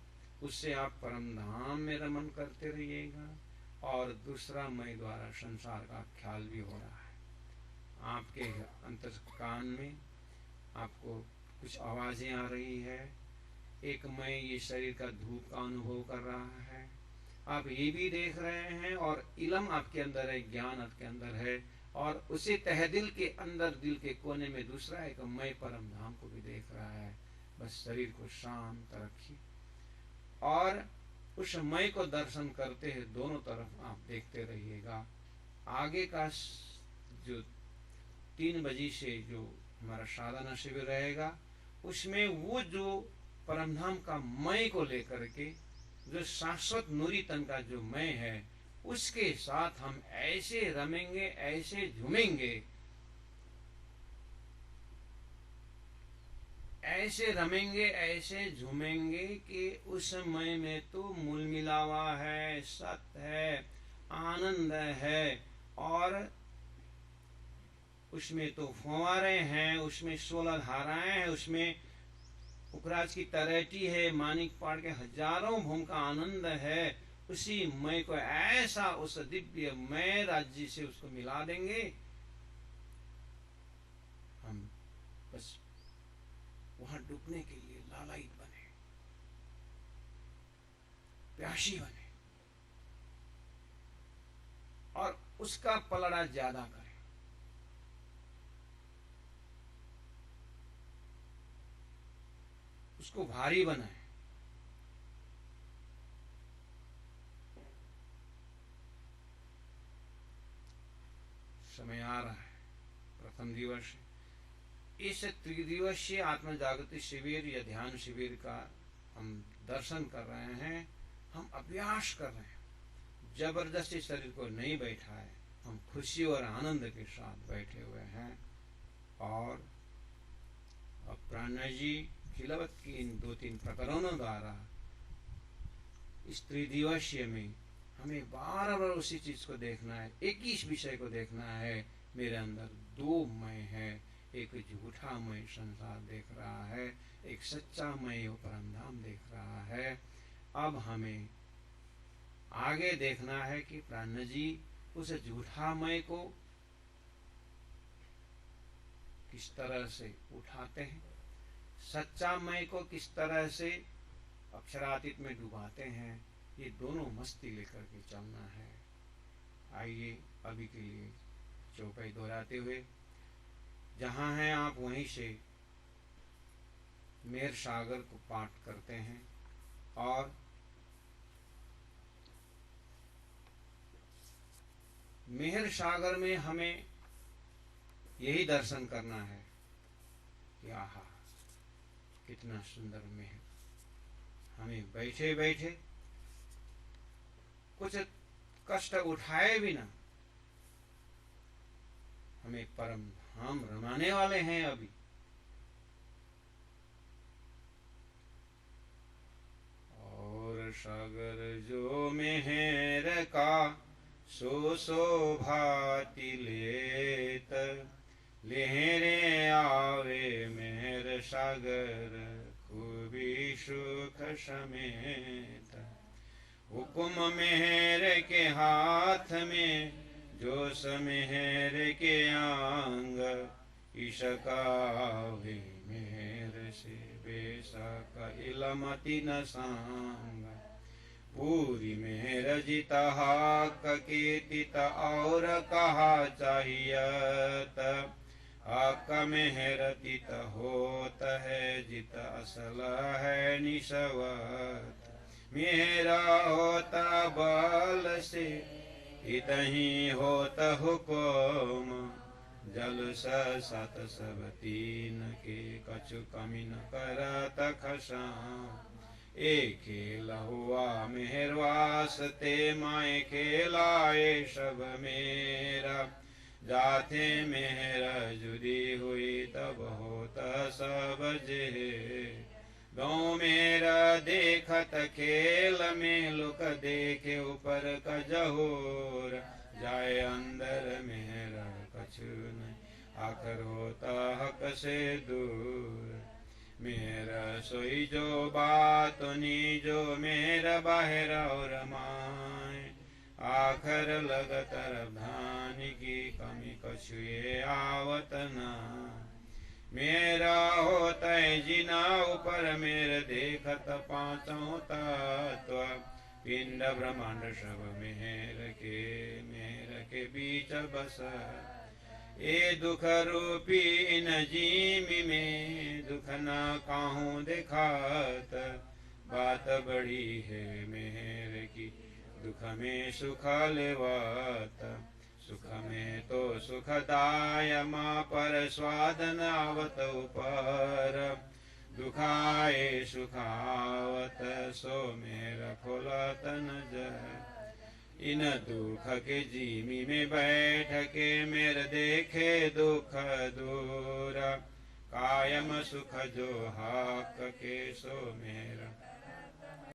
उससे आप परम धाम में रमन करते रहिएगा। और दूसरा मैं द्वारा संसार का ख्याल भी हो रहा है। आपके अंतर कान में आपको कुछ आवाजें आ रही है। एक मैं ये शरीर का धूप का अनुभव कर रहा है, आप ये भी देख रहे हैं। और इलम आपके अंदर है, ज्ञान आपके अंदर है। और उसी तहदिल के अंदर दिल के कोने में दूसरा एक मैं परम धाम को भी देख रहा है। बस शरीर को शांत रखिए और उस मय को दर्शन करते हैं। दोनों तरफ आप देखते रहिएगा। आगे का जो 3 बजे से जो हमारा साधना शिविर रहेगा उसमें वो जो परमधाम का मय को लेकर के जो शाश्वत नूरी तन का जो मय है उसके साथ हम ऐसे रमेंगे, ऐसे झूमेंगे, ऐसे रमेंगे, ऐसे झूमेंगे कि उस मय में तो मूल मिलावा है, सत्य है, आनंद है। और उसमें तो फुवारे हैं, उसमें 16 धाराएं हैं, उसमें उकराज की तरेटी है, मानिक पाड़ के हजारों भूम का आनंद है। उसी मय को ऐसा उस दिव्य मय राज्य से उसको मिला देंगे। हम बस वहां डूबने के लिए लालायित बने, प्यासी बने और उसका पलड़ा ज्यादा करें। उसको भारी बनाए। समय आ रहा है, प्रथम दिवस इस त्रिदिवसीय आत्म जागृति शिविर या ध्यान शिविर का हम दर्शन कर रहे हैं, हम अभ्यास कर रहे हैं। जबरदस्ती शरीर को नहीं बैठा है, हम खुशी और आनंद के साथ बैठे हुए हैं। और अब प्राणा जी खिलवत की इन 2-3 प्रकरणों द्वारा इस त्रिदिवसीय में हमें बार बार उसी चीज को देखना है, एक ही विषय को देखना है। मेरे अंदर 2 मैं है, एक झूठा मैं संसार देख रहा है, एक सच्चा मैं वो परमधाम देख रहा है। अब हमें आगे देखना है कि प्राण जी उस झूठा मैं को किस तरह से उठाते हैं, सच्चा मैं को किस तरह से अक्षरातीत में डुबाते हैं। ये दोनों मस्ती लेकर के चलना है। आइए अभी के लिए चौपाई दोहराते हुए जहां हैं आप वहीं से मेहर सागर को पाठ करते हैं और मेहर सागर में हमें यही दर्शन करना है कि आहा कितना सुंदर मेहर। हमें बैठे बैठे कुछ कष्ट उठाए बिना हमें परम धाम रमाने वाले हैं। अभी और सागर जो मेहर का सो भाति लेत, लहरे आवे मेहर सागर खूबी सुख समेत। हुक्म मेहर के हाथ में जोश मेहर के आंग, ईशकावे मेहर से बेशक इलमति न सांग। पूरी मेहर जित हाक के तित और कहा चाहियत, हाक मेहर तित होत है जित असल है निशवत। मेरा होता बल से इतही होत हुकुम, जल सत सब 3 के कछु कमी न करत खसाम। एक खेल हुआ मेहरवास ते माए खेलाए सब मेरा, जाते मेहर जुदी हुई तब होत सब जे। गाँव मेरा देखत खेल में लुक देखे ऊपर का जहोर, जाए अंदर मेरा कछु नहीं, आखर होता हक से दूर। मेरा सोई जो बात नी जो मेरा बाहर और माए, आखर लगत रधान की कमी कछु ये आवत ना। मेरा होता है जिना ऊपर मेरे देखत पांचों तत्व, पिंड ब्रह्मांड सब मेर के बीच बस। ये दुख रूपी इन जीमी में दुख न काहूँ दिखात, बात बड़ी है मेहर की दुख में सुख लेवात। सुख में तो सुखदाय माँ पर स्वादन आवत ऊपर, दुखाए सुखावत सो मेरा खोलत नजर। इन दुख के जीमी में बैठ के मेरे देखे दुख दूर, कायम सुख जो हाक के सो मेरा